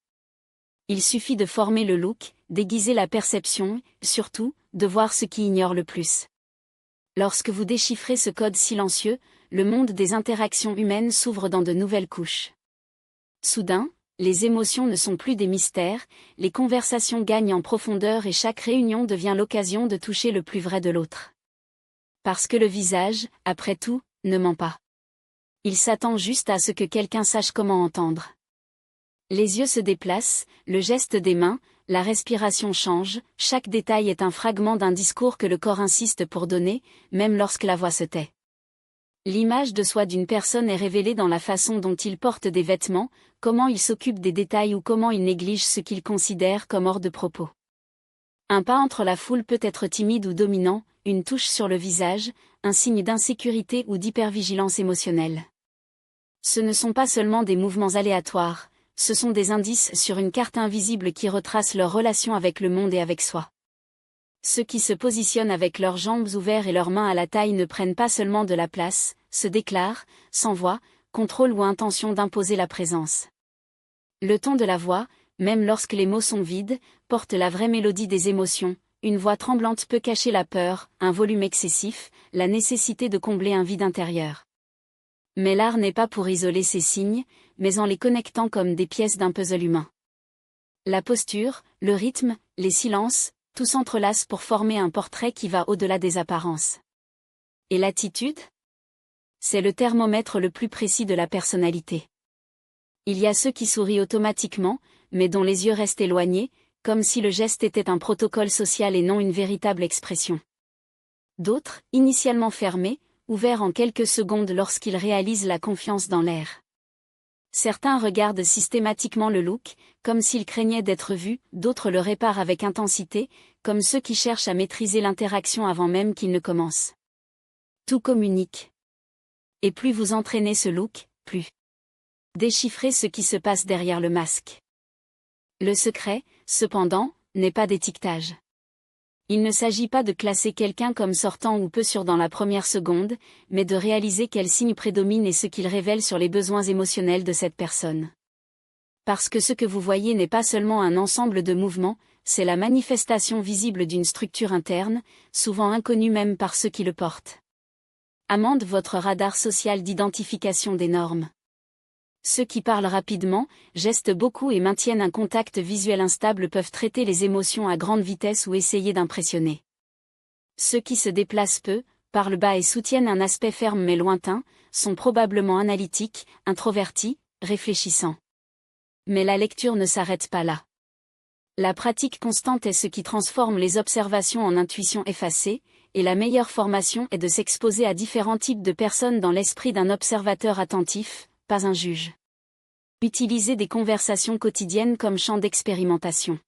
Il suffit de former le look, d'aiguiser la perception, surtout, de voir ce qui ignore le plus. Lorsque vous déchiffrez ce code silencieux, le monde des interactions humaines s'ouvre dans de nouvelles couches. Soudain, les émotions ne sont plus des mystères, les conversations gagnent en profondeur et chaque réunion devient l'occasion de toucher le plus vrai de l'autre. Parce que le visage, après tout, ne ment pas. Il s'attend juste à ce que quelqu'un sache comment entendre. Les yeux se déplacent, le geste des mains, la respiration change, chaque détail est un fragment d'un discours que le corps insiste pour donner, même lorsque la voix se tait. L'image de soi d'une personne est révélée dans la façon dont il porte des vêtements, comment il s'occupe des détails ou comment il néglige ce qu'il considère comme hors de propos. Un pas entre la foule peut être timide ou dominant, une touche sur le visage, un signe d'insécurité ou d'hypervigilance émotionnelle. Ce ne sont pas seulement des mouvements aléatoires, ce sont des indices sur une carte invisible qui retrace leur relation avec le monde et avec soi. Ceux qui se positionnent avec leurs jambes ouvertes et leurs mains à la taille ne prennent pas seulement de la place, se déclarent, sans voix, contrôle ou intention d'imposer la présence. Le ton de la voix, même lorsque les mots sont vides, porte la vraie mélodie des émotions. Une voix tremblante peut cacher la peur, un volume excessif, la nécessité de combler un vide intérieur. Mais l'art n'est pas pour isoler ces signes, mais en les connectant comme des pièces d'un puzzle humain. La posture, le rythme, les silences, tout s'entrelace pour former un portrait qui va au-delà des apparences. Et l'attitude ? C'est le thermomètre le plus précis de la personnalité. Il y a ceux qui sourient automatiquement, mais dont les yeux restent éloignés, comme si le geste était un protocole social et non une véritable expression. D'autres, initialement fermés, ouverts en quelques secondes lorsqu'ils réalisent la confiance dans l'air. Certains regardent systématiquement le look, comme s'ils craignaient d'être vus, d'autres le réparent avec intensité, comme ceux qui cherchent à maîtriser l'interaction avant même qu'il ne commence. Tout communique. Et plus vous entraînez ce look, plus déchiffrez ce qui se passe derrière le masque. Le secret, cependant, n'est pas d'étiquetage. Il ne s'agit pas de classer quelqu'un comme sortant ou peu sûr dans la première seconde, mais de réaliser quels signes prédominent et ce qu'ils révèlent sur les besoins émotionnels de cette personne. Parce que ce que vous voyez n'est pas seulement un ensemble de mouvements, c'est la manifestation visible d'une structure interne, souvent inconnue même par ceux qui le portent. Amende votre radar social d'identification des normes. Ceux qui parlent rapidement, gestent beaucoup et maintiennent un contact visuel instable peuvent traiter les émotions à grande vitesse ou essayer d'impressionner. Ceux qui se déplacent peu, parlent bas et soutiennent un aspect ferme mais lointain, sont probablement analytiques, introvertis, réfléchissants. Mais la lecture ne s'arrête pas là. La pratique constante est ce qui transforme les observations en intuitions effacées, et la meilleure formation est de s'exposer à différents types de personnes dans l'esprit d'un observateur attentif, pas un juge. Utilisez des conversations quotidiennes comme champ d'expérimentation.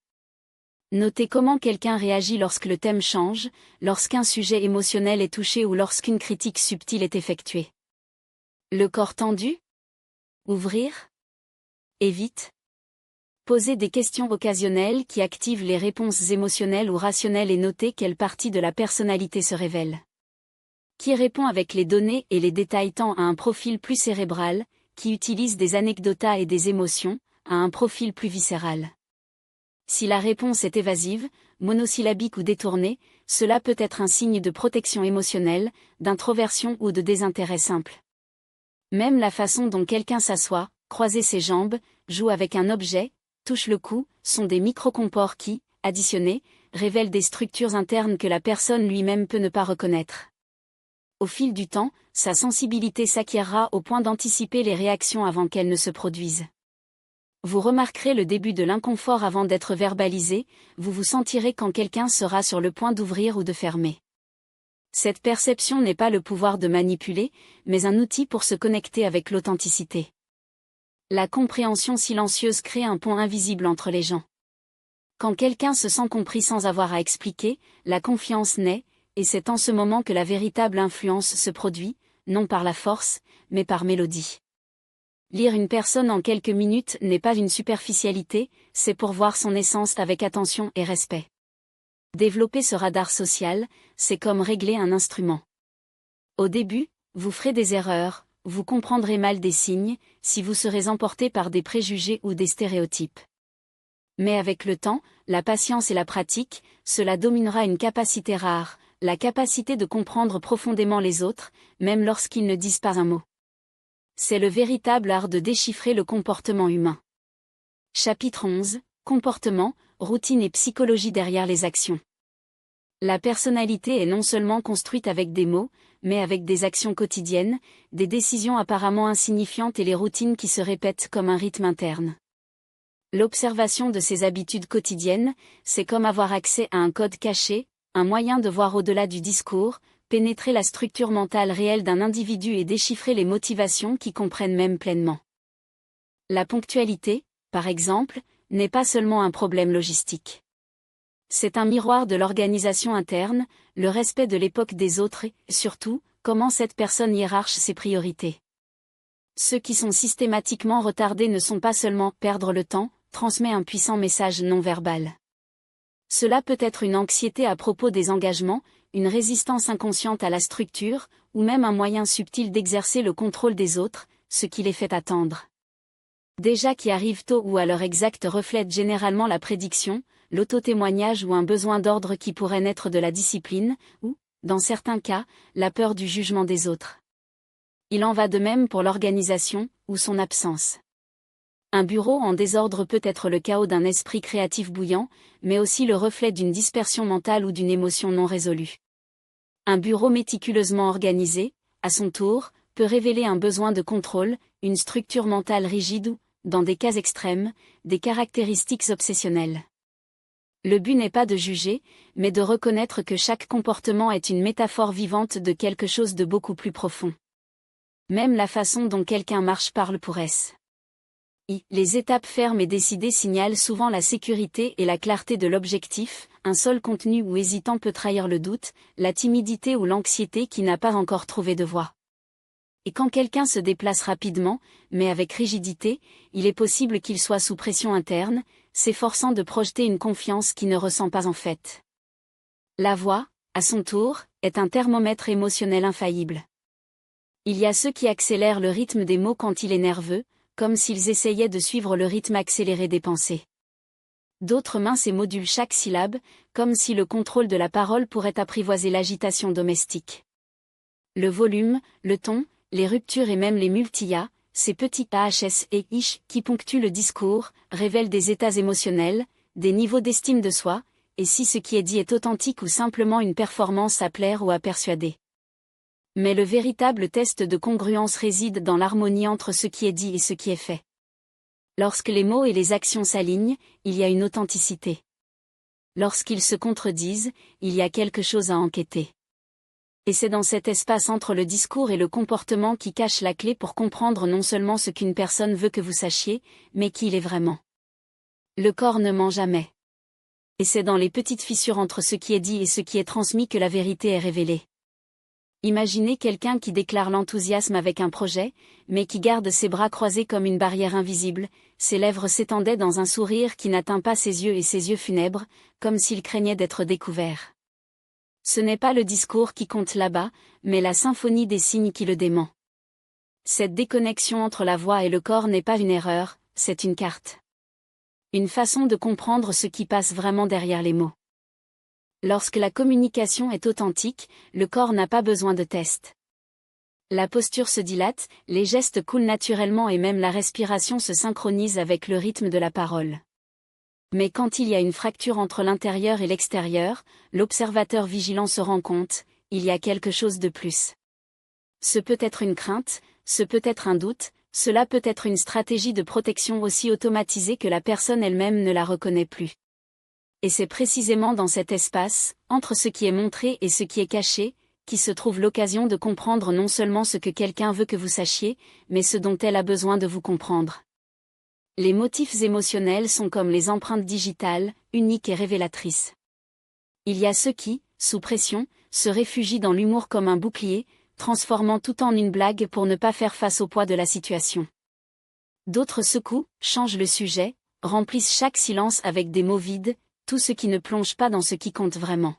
Notez comment quelqu'un réagit lorsque le thème change, lorsqu'un sujet émotionnel est touché ou lorsqu'une critique subtile est effectuée. Le corps tendu ? Ouvrir? Évite. Poser des questions occasionnelles qui activent les réponses émotionnelles ou rationnelles et noter quelle partie de la personnalité se révèle. Qui répond avec les données et les détails tend à un profil plus cérébral, qui utilise des anecdotas et des émotions, à un profil plus viscéral. Si la réponse est évasive, monosyllabique ou détournée, cela peut être un signe de protection émotionnelle, d'introversion ou de désintérêt simple. Même la façon dont quelqu'un s'assoit, croise ses jambes, joue avec un objet, touche le cou, sont des microcomports qui, additionnés, révèlent des structures internes que la personne lui-même peut ne pas reconnaître. Au fil du temps, sa sensibilité s'acquérera au point d'anticiper les réactions avant qu'elles ne se produisent. Vous remarquerez le début de l'inconfort avant d'être verbalisé, vous vous sentirez quand quelqu'un sera sur le point d'ouvrir ou de fermer. Cette perception n'est pas le pouvoir de manipuler, mais un outil pour se connecter avec l'authenticité. La compréhension silencieuse crée un pont invisible entre les gens. Quand quelqu'un se sent compris sans avoir à expliquer, la confiance naît, et c'est en ce moment que la véritable influence se produit, non par la force, mais par mélodie. Lire une personne en quelques minutes n'est pas une superficialité, c'est pour voir son essence avec attention et respect. Développer ce radar social, c'est comme régler un instrument. Au début, vous ferez des erreurs, vous comprendrez mal des signes, si vous serez emporté par des préjugés ou des stéréotypes. Mais avec le temps, la patience et la pratique, cela dominera une capacité rare, la capacité de comprendre profondément les autres, même lorsqu'ils ne disent pas un mot. C'est le véritable art de déchiffrer le comportement humain. Chapitre 11, Comportement, routine et psychologie derrière les actions. La personnalité est non seulement construite avec des mots, mais avec des actions quotidiennes, des décisions apparemment insignifiantes et les routines qui se répètent comme un rythme interne. L'observation de ces habitudes quotidiennes, c'est comme avoir accès à un code caché, un moyen de voir au-delà du discours, pénétrer la structure mentale réelle d'un individu et déchiffrer les motivations qui comprennent même pleinement. La ponctualité, par exemple, n'est pas seulement un problème logistique. C'est un miroir de l'organisation interne, le respect de l'époque des autres et, surtout, comment cette personne hiérarche ses priorités. Ceux qui sont systématiquement retardés ne sont pas seulement perdre le temps, transmet un puissant message non verbal. Cela peut être une anxiété à propos des engagements, une résistance inconsciente à la structure, ou même un moyen subtil d'exercer le contrôle des autres, ce qui les fait attendre. Déjà qui arrivent tôt ou à l'heure exacte reflètent généralement la prédiction, l'auto-témoignage ou un besoin d'ordre qui pourrait naître de la discipline, ou, dans certains cas, la peur du jugement des autres. Il en va de même pour l'organisation, ou son absence. Un bureau en désordre peut être le chaos d'un esprit créatif bouillant, mais aussi le reflet d'une dispersion mentale ou d'une émotion non résolue. Un bureau méticuleusement organisé, à son tour, peut révéler un besoin de contrôle, une structure mentale rigide ou, dans des cas extrêmes, des caractéristiques obsessionnelles. Le but n'est pas de juger, mais de reconnaître que chaque comportement est une métaphore vivante de quelque chose de beaucoup plus profond. Même la façon dont quelqu'un marche parle pour S. Les étapes fermes et décidées signalent souvent la sécurité et la clarté de l'objectif, un seul contenu ou hésitant peut trahir le doute, la timidité ou l'anxiété qui n'a pas encore trouvé de voie. Et quand quelqu'un se déplace rapidement, mais avec rigidité, il est possible qu'il soit sous pression interne, s'efforçant de projeter une confiance qu'il ne ressent pas en fait. La voix, à son tour, est un thermomètre émotionnel infaillible. Il y a ceux qui accélèrent le rythme des mots quand il est nerveux, comme s'ils essayaient de suivre le rythme accéléré des pensées. D'autres minces et modulent chaque syllabe, comme si le contrôle de la parole pourrait apprivoiser l'agitation domestique. Le volume, le ton, les ruptures et même les multillas, ces petits AHS et ISH qui ponctuent le discours, révèlent des états émotionnels, des niveaux d'estime de soi, et si ce qui est dit est authentique ou simplement une performance à plaire ou à persuader. Mais le véritable test de congruence réside dans l'harmonie entre ce qui est dit et ce qui est fait. Lorsque les mots et les actions s'alignent, il y a une authenticité. Lorsqu'ils se contredisent, il y a quelque chose à enquêter. Et c'est dans cet espace entre le discours et le comportement qui cache la clé pour comprendre non seulement ce qu'une personne veut que vous sachiez, mais qui il est vraiment. Le corps ne ment jamais. Et c'est dans les petites fissures entre ce qui est dit et ce qui est transmis que la vérité est révélée. Imaginez quelqu'un qui déclare l'enthousiasme avec un projet, mais qui garde ses bras croisés comme une barrière invisible, ses lèvres s'étendaient dans un sourire qui n'atteint pas ses yeux et ses yeux funèbres, comme s'il craignait d'être découvert. Ce n'est pas le discours qui compte là-bas, mais la symphonie des signes qui le dément. Cette déconnexion entre la voix et le corps n'est pas une erreur, c'est une carte. Une façon de comprendre ce qui passe vraiment derrière les mots. Lorsque la communication est authentique, le corps n'a pas besoin de test. La posture se dilate, les gestes coulent naturellement et même la respiration se synchronise avec le rythme de la parole. Mais quand il y a une fracture entre l'intérieur et l'extérieur, l'observateur vigilant se rend compte, il y a quelque chose de plus. Ce peut être une crainte, ce peut être un doute, cela peut être une stratégie de protection aussi automatisée que la personne elle-même ne la reconnaît plus. Et c'est précisément dans cet espace, entre ce qui est montré et ce qui est caché, qui se trouve l'occasion de comprendre non seulement ce que quelqu'un veut que vous sachiez, mais ce dont elle a besoin de vous comprendre. Les motifs émotionnels sont comme les empreintes digitales, uniques et révélatrices. Il y a ceux qui, sous pression, se réfugient dans l'humour comme un bouclier, transformant tout en une blague pour ne pas faire face au poids de la situation. D'autres secouent, changent le sujet, remplissent chaque silence avec des mots vides, tout ce qui ne plonge pas dans ce qui compte vraiment.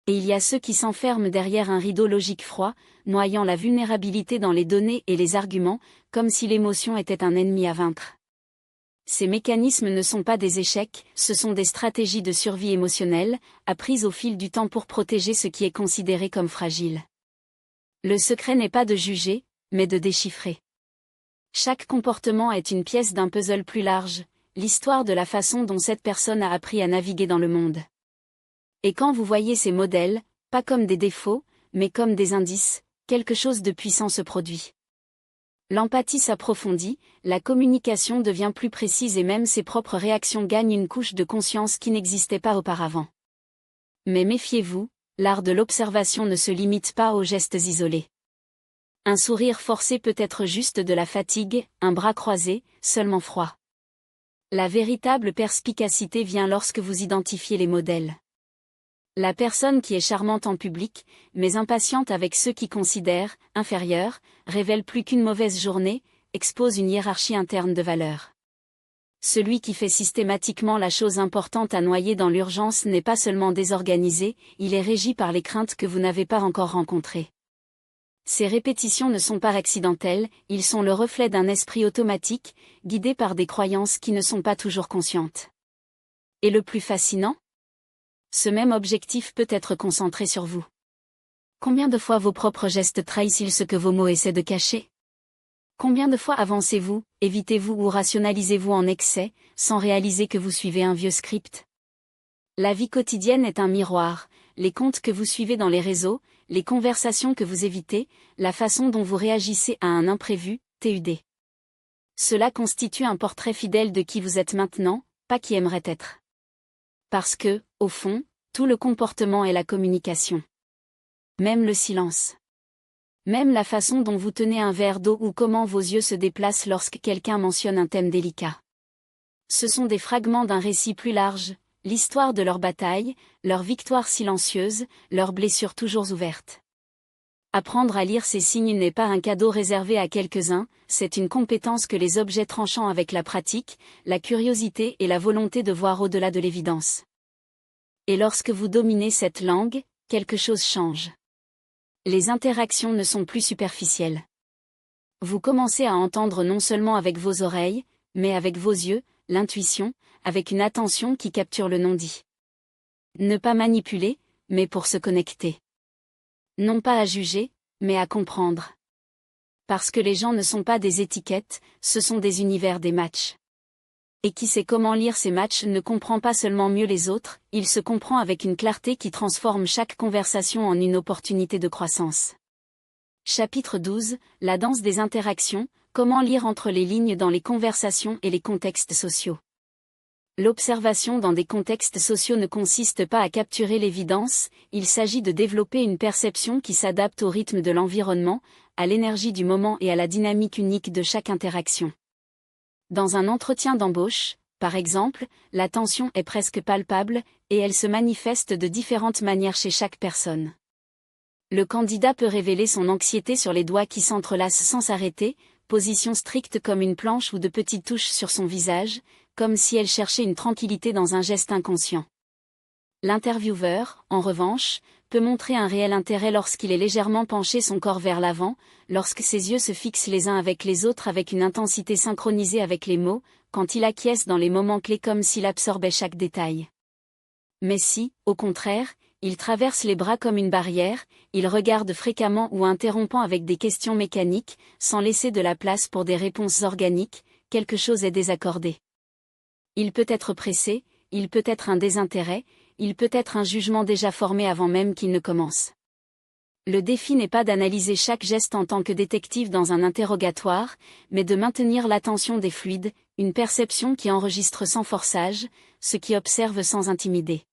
Et il y a ceux qui s'enferment derrière un rideau logique froid, noyant la vulnérabilité dans les données et les arguments, comme si l'émotion était un ennemi à vaincre. Ces mécanismes ne sont pas des échecs, ce sont des stratégies de survie émotionnelle, apprises au fil du temps pour protéger ce qui est considéré comme fragile. Le secret n'est pas de juger, mais de déchiffrer. Chaque comportement est une pièce d'un puzzle plus large, l'histoire de la façon dont cette personne a appris à naviguer dans le monde. Et quand vous voyez ces modèles, pas comme des défauts, mais comme des indices, quelque chose de puissant se produit. L'empathie s'approfondit, la communication devient plus précise et même ses propres réactions gagnent une couche de conscience qui n'existait pas auparavant. Mais méfiez-vous, l'art de l'observation ne se limite pas aux gestes isolés. Un sourire forcé peut être juste de la fatigue, un bras croisé, seulement froid. La véritable perspicacité vient lorsque vous identifiez les modèles. La personne qui est charmante en public, mais impatiente avec ceux qui considèrent, inférieurs, révèle plus qu'une mauvaise journée, expose une hiérarchie interne de valeurs. Celui qui fait systématiquement la chose importante à noyer dans l'urgence n'est pas seulement désorganisé, il est régi par les craintes que vous n'avez pas encore rencontrées. Ces répétitions ne sont pas accidentelles, ils sont le reflet d'un esprit automatique, guidé par des croyances qui ne sont pas toujours conscientes. Et le plus fascinant ? Ce même objectif peut être concentré sur vous. Combien de fois vos propres gestes trahissent-ils ce que vos mots essaient de cacher ? Combien de fois avancez-vous, évitez-vous ou rationalisez-vous en excès, sans réaliser que vous suivez un vieux script ? La vie quotidienne est un miroir, les comptes que vous suivez dans les réseaux, les conversations que vous évitez, la façon dont vous réagissez à un imprévu, TUD. Cela constitue un portrait fidèle de qui vous êtes maintenant, pas qui aimerait être. Parce que, au fond, tout le comportement est la communication. Même le silence. Même la façon dont vous tenez un verre d'eau ou comment vos yeux se déplacent lorsque quelqu'un mentionne un thème délicat. Ce sont des fragments d'un récit plus large, l'histoire de leur bataille, leur victoire silencieuse, leurs blessures toujours ouvertes. Apprendre à lire ces signes n'est pas un cadeau réservé à quelques-uns, c'est une compétence que les objets tranchant avec la pratique, la curiosité et la volonté de voir au-delà de l'évidence. Et lorsque vous dominez cette langue, quelque chose change. Les interactions ne sont plus superficielles. Vous commencez à entendre non seulement avec vos oreilles, mais avec vos yeux, l'intuition, avec une attention qui capture le non-dit. Ne pas manipuler, mais pour se connecter. Non pas à juger, mais à comprendre. Parce que les gens ne sont pas des étiquettes, ce sont des univers des matchs. Et qui sait comment lire ces matchs ne comprend pas seulement mieux les autres, il se comprend avec une clarté qui transforme chaque conversation en une opportunité de croissance. Chapitre 12, la danse des interactions, comment lire entre les lignes dans les conversations et les contextes sociaux. L'observation dans des contextes sociaux ne consiste pas à capturer l'évidence, il s'agit de développer une perception qui s'adapte au rythme de l'environnement, à l'énergie du moment et à la dynamique unique de chaque interaction. Dans un entretien d'embauche, par exemple, la tension est presque palpable, et elle se manifeste de différentes manières chez chaque personne. Le candidat peut révéler son anxiété sur les doigts qui s'entrelacent sans s'arrêter, position stricte comme une planche ou de petites touches sur son visage, comme si elle cherchait une tranquillité dans un geste inconscient. L'intervieweur, en revanche, peut montrer un réel intérêt lorsqu'il est légèrement penché son corps vers l'avant, lorsque ses yeux se fixent les uns avec les autres avec une intensité synchronisée avec les mots, quand il acquiesce dans les moments clés comme s'il absorbait chaque détail. Mais si, au contraire, il traverse les bras comme une barrière, il regarde fréquemment ou interrompant avec des questions mécaniques, sans laisser de la place pour des réponses organiques, quelque chose est désaccordé. Il peut être pressé, il peut être un désintérêt, il peut être un jugement déjà formé avant même qu'il ne commence. Le défi n'est pas d'analyser chaque geste en tant que détective dans un interrogatoire, mais de maintenir l'attention des fluides, une perception qui enregistre sans forçage, ce qui observe sans intimider.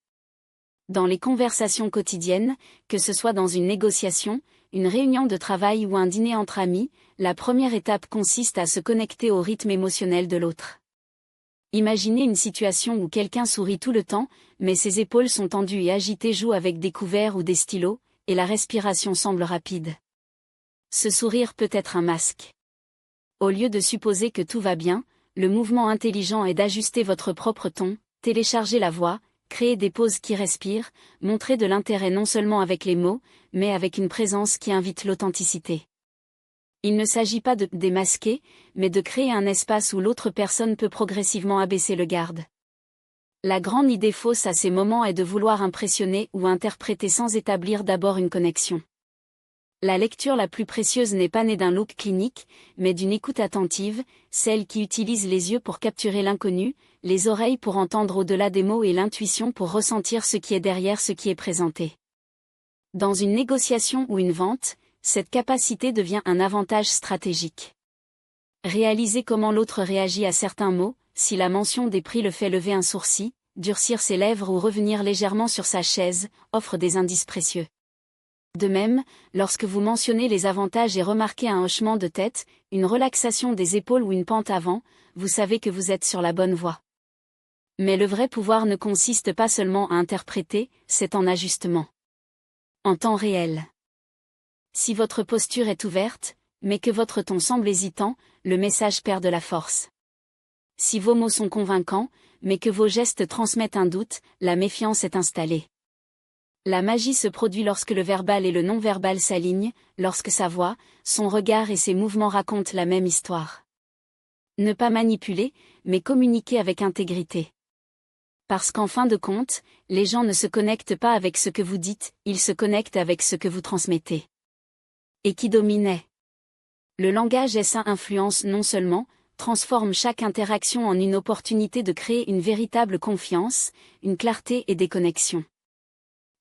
Dans les conversations quotidiennes, que ce soit dans une négociation, une réunion de travail ou un dîner entre amis, la première étape consiste à se connecter au rythme émotionnel de l'autre. Imaginez une situation où quelqu'un sourit tout le temps, mais ses épaules sont tendues et agitées, joue avec des couverts ou des stylos, et la respiration semble rapide. Ce sourire peut être un masque. Au lieu de supposer que tout va bien, le mouvement intelligent est d'ajuster votre propre ton, télécharger la voix, créer des pauses qui respirent, montrer de l'intérêt non seulement avec les mots, mais avec une présence qui invite l'authenticité. Il ne s'agit pas de démasquer, mais de créer un espace où l'autre personne peut progressivement abaisser le garde. La grande idée fausse à ces moments est de vouloir impressionner ou interpréter sans établir d'abord une connexion. La lecture la plus précieuse n'est pas née d'un look clinique, mais d'une écoute attentive, celle qui utilise les yeux pour capturer l'inconnu, les oreilles pour entendre au-delà des mots et l'intuition pour ressentir ce qui est derrière ce qui est présenté. Dans une négociation ou une vente, cette capacité devient un avantage stratégique. Réaliser comment l'autre réagit à certains mots, si la mention des prix le fait lever un sourcil, durcir ses lèvres ou revenir légèrement sur sa chaise, offre des indices précieux. De même, lorsque vous mentionnez les avantages et remarquez un hochement de tête, une relaxation des épaules ou une pente avant, vous savez que vous êtes sur la bonne voie. Mais le vrai pouvoir ne consiste pas seulement à interpréter, c'est en ajustement. En temps réel. Si votre posture est ouverte, mais que votre ton semble hésitant, le message perd de la force. Si vos mots sont convaincants, mais que vos gestes transmettent un doute, la méfiance est installée. La magie se produit lorsque le verbal et le non-verbal s'alignent, lorsque sa voix, son regard et ses mouvements racontent la même histoire. Ne pas manipuler, mais communiquer avec intégrité. Parce qu'en fin de compte, les gens ne se connectent pas avec ce que vous dites, ils se connectent avec ce que vous transmettez. Et qui dominait. Le langage et sa influence non seulement, transforme chaque interaction en une opportunité de créer une véritable confiance, une clarté et des connexions.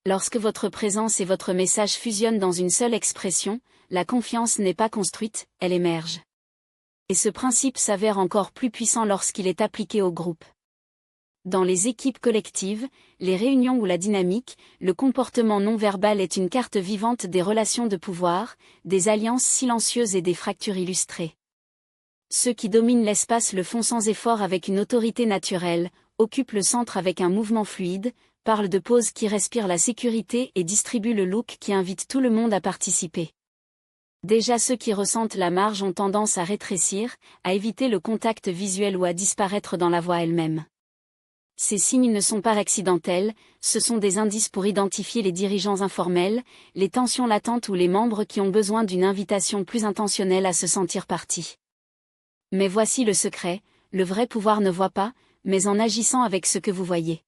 Lorsque votre présence et votre message fusionnent dans une seule expression, la confiance n'est pas construite, elle émerge. Et ce principe s'avère encore plus puissant lorsqu'il est appliqué au groupe. Dans les équipes collectives, les réunions ou la dynamique, le comportement non-verbal est une carte vivante des relations de pouvoir, des alliances silencieuses et des fractures illustrées. Ceux qui dominent l'espace le font sans effort avec une autorité naturelle, occupent le centre avec un mouvement fluide, parlent de poses qui respirent la sécurité et distribuent le look qui invite tout le monde à participer. Déjà ceux qui ressentent la marge ont tendance à rétrécir, à éviter le contact visuel ou à disparaître dans la voix elle-même. Ces signes ne sont pas accidentels, ce sont des indices pour identifier les dirigeants informels, les tensions latentes ou les membres qui ont besoin d'une invitation plus intentionnelle à se sentir partie. Mais voici le secret, le vrai pouvoir ne voit pas, mais en agissant avec ce que vous voyez.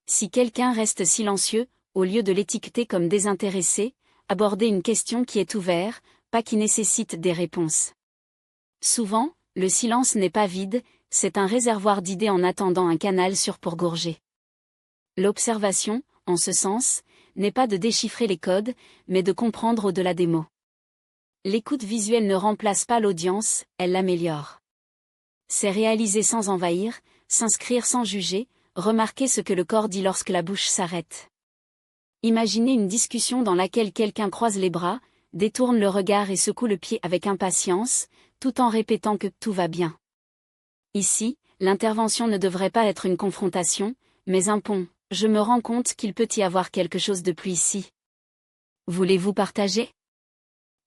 Si quelqu'un reste silencieux, au lieu de l'étiqueter comme désintéressé, abordez une question qui est ouverte, pas qui nécessite des réponses. Souvent, le silence n'est pas vide, c'est un réservoir d'idées en attendant un canal sûr pour gorger. L'observation, en ce sens, n'est pas de déchiffrer les codes, mais de comprendre au-delà des mots. L'écoute visuelle ne remplace pas l'audience, elle l'améliore. C'est réaliser sans envahir, s'inscrire sans juger, remarquer ce que le corps dit lorsque la bouche s'arrête. Imaginez une discussion dans laquelle quelqu'un croise les bras, détourne le regard et secoue le pied avec impatience, tout en répétant que tout va bien. Ici, l'intervention ne devrait pas être une confrontation, mais un pont. Je me rends compte qu'il peut y avoir quelque chose de plus ici. Voulez-vous partager?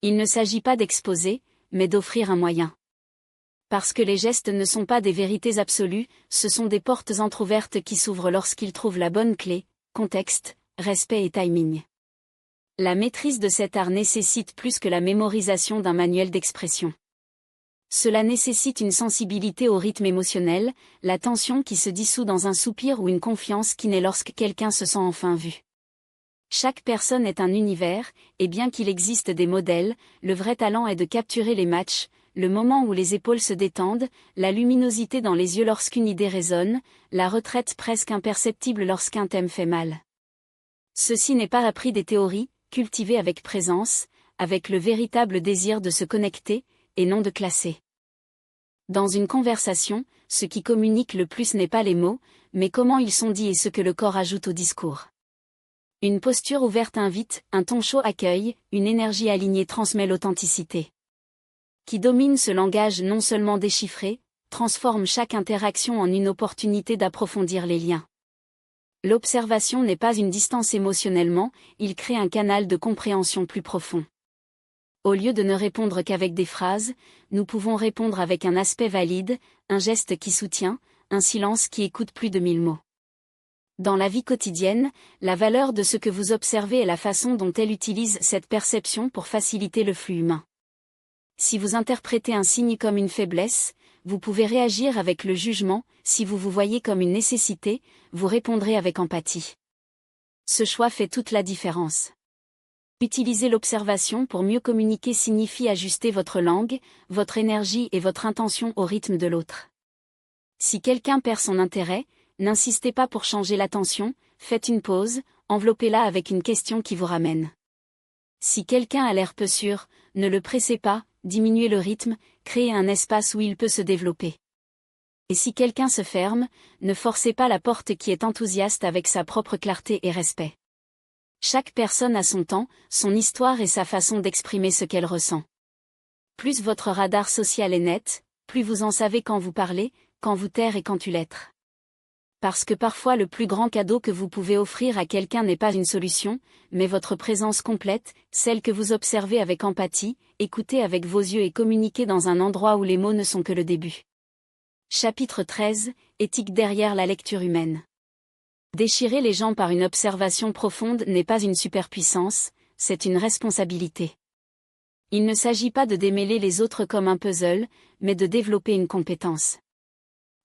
Il ne s'agit pas d'exposer, mais d'offrir un moyen. Parce que les gestes ne sont pas des vérités absolues, ce sont des portes entr'ouvertes qui s'ouvrent lorsqu'ils trouvent la bonne clé, contexte, respect et timing. La maîtrise de cet art nécessite plus que la mémorisation d'un manuel d'expression. Cela nécessite une sensibilité au rythme émotionnel, la tension qui se dissout dans un soupir ou une confiance qui naît lorsque quelqu'un se sent enfin vu. Chaque personne est un univers, et bien qu'il existe des modèles, le vrai talent est de capturer les matchs, le moment où les épaules se détendent, la luminosité dans les yeux lorsqu'une idée résonne, la retraite presque imperceptible lorsqu'un thème fait mal. Ceci n'est pas appris des théories, cultivé avec présence, avec le véritable désir de se connecter, et non de classer. Dans une conversation, ce qui communique le plus n'est pas les mots, mais comment ils sont dits et ce que le corps ajoute au discours. Une posture ouverte invite, un ton chaud accueille, une énergie alignée transmet l'authenticité. Qui domine ce langage non seulement déchiffré, transforme chaque interaction en une opportunité d'approfondir les liens. L'observation n'est pas une distance émotionnellement, il crée un canal de compréhension plus profond. Au lieu de ne répondre qu'avec des phrases, nous pouvons répondre avec un aspect valide, un geste qui soutient, un silence qui écoute plus de 1000 mots. Dans la vie quotidienne, la valeur de ce que vous observez est la façon dont elle utilise cette perception pour faciliter le flux humain. Si vous interprétez un signe comme une faiblesse, vous pouvez réagir avec le jugement, si vous vous voyez comme une nécessité, vous répondrez avec empathie. Ce choix fait toute la différence. Utiliser l'observation pour mieux communiquer signifie ajuster votre langue, votre énergie et votre intention au rythme de l'autre. Si quelqu'un perd son intérêt, n'insistez pas pour changer l'attention, faites une pause, enveloppez-la avec une question qui vous ramène. Si quelqu'un a l'air peu sûr, ne le pressez pas, diminuez le rythme, créez un espace où il peut se développer. Et si quelqu'un se ferme, ne forcez pas la porte qui est enthousiaste avec sa propre clarté et respect. Chaque personne a son temps, son histoire et sa façon d'exprimer ce qu'elle ressent. Plus votre radar social est net, plus vous en savez quand vous parlez, quand vous taire et quand tu l'être. Parce que parfois le plus grand cadeau que vous pouvez offrir à quelqu'un n'est pas une solution, mais votre présence complète, celle que vous observez avec empathie, écoutez avec vos yeux et communiquez dans un endroit où les mots ne sont que le début. Chapitre 13, Éthique derrière la lecture humaine. Déchirer les gens par une observation profonde n'est pas une superpuissance, c'est une responsabilité. Il ne s'agit pas de démêler les autres comme un puzzle, mais de développer une compétence.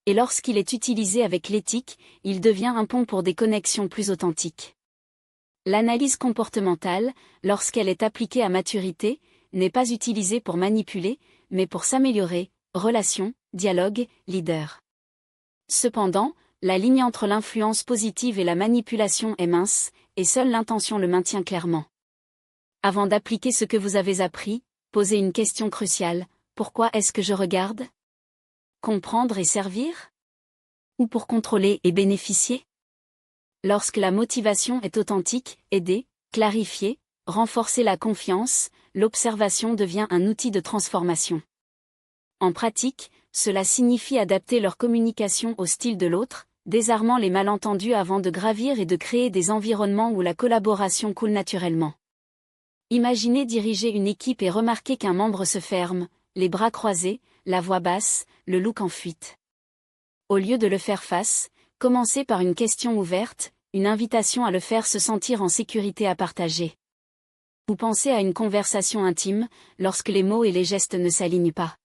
Et lorsqu'il est utilisé avec l'éthique, il devient un pont pour des connexions plus authentiques. L'analyse comportementale, lorsqu'elle est appliquée à maturité, n'est pas utilisée pour manipuler, mais pour s'améliorer, relation, dialogue, leader. Cependant, la ligne entre l'influence positive et la manipulation est mince, et seule l'intention le maintient clairement. Avant d'appliquer ce que vous avez appris, posez une question cruciale, pourquoi est-ce que je regarde ? Comprendre et servir ? Ou pour contrôler et bénéficier ? Lorsque la motivation est authentique, aider, clarifier, renforcer la confiance, l'observation devient un outil de transformation. En pratique, cela signifie adapter leur communication au style de l'autre, désarmant les malentendus avant de gravir et de créer des environnements où la collaboration coule naturellement. Imaginez diriger une équipe et remarquer qu'un membre se ferme, les bras croisés, la voix basse, le look en fuite. Au lieu de le faire face, commencez par une question ouverte, une invitation à le faire se sentir en sécurité à partager. Vous pensez à une conversation intime, lorsque les mots et les gestes ne s'alignent pas.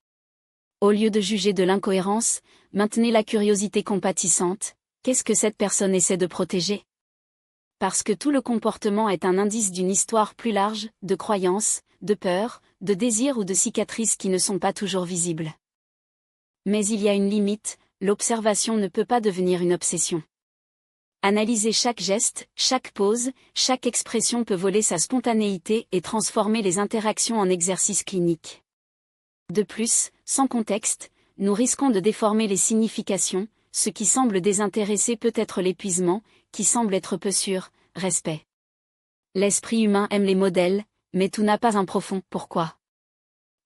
Au lieu de juger de l'incohérence, maintenez la curiosité compatissante, qu'est-ce que cette personne essaie de protéger ? Parce que tout le comportement est un indice d'une histoire plus large, de croyances, de peurs, de désirs ou de cicatrices qui ne sont pas toujours visibles. Mais il y a une limite, l'observation ne peut pas devenir une obsession. Analyser chaque geste, chaque pose, chaque expression peut voler sa spontanéité et transformer les interactions en exercices cliniques. De plus, sans contexte, nous risquons de déformer les significations, ce qui semble désintéressé peut être l'épuisement, qui semble être peu sûr, respect. L'esprit humain aime les modèles, mais tout n'a pas un profond « pourquoi ».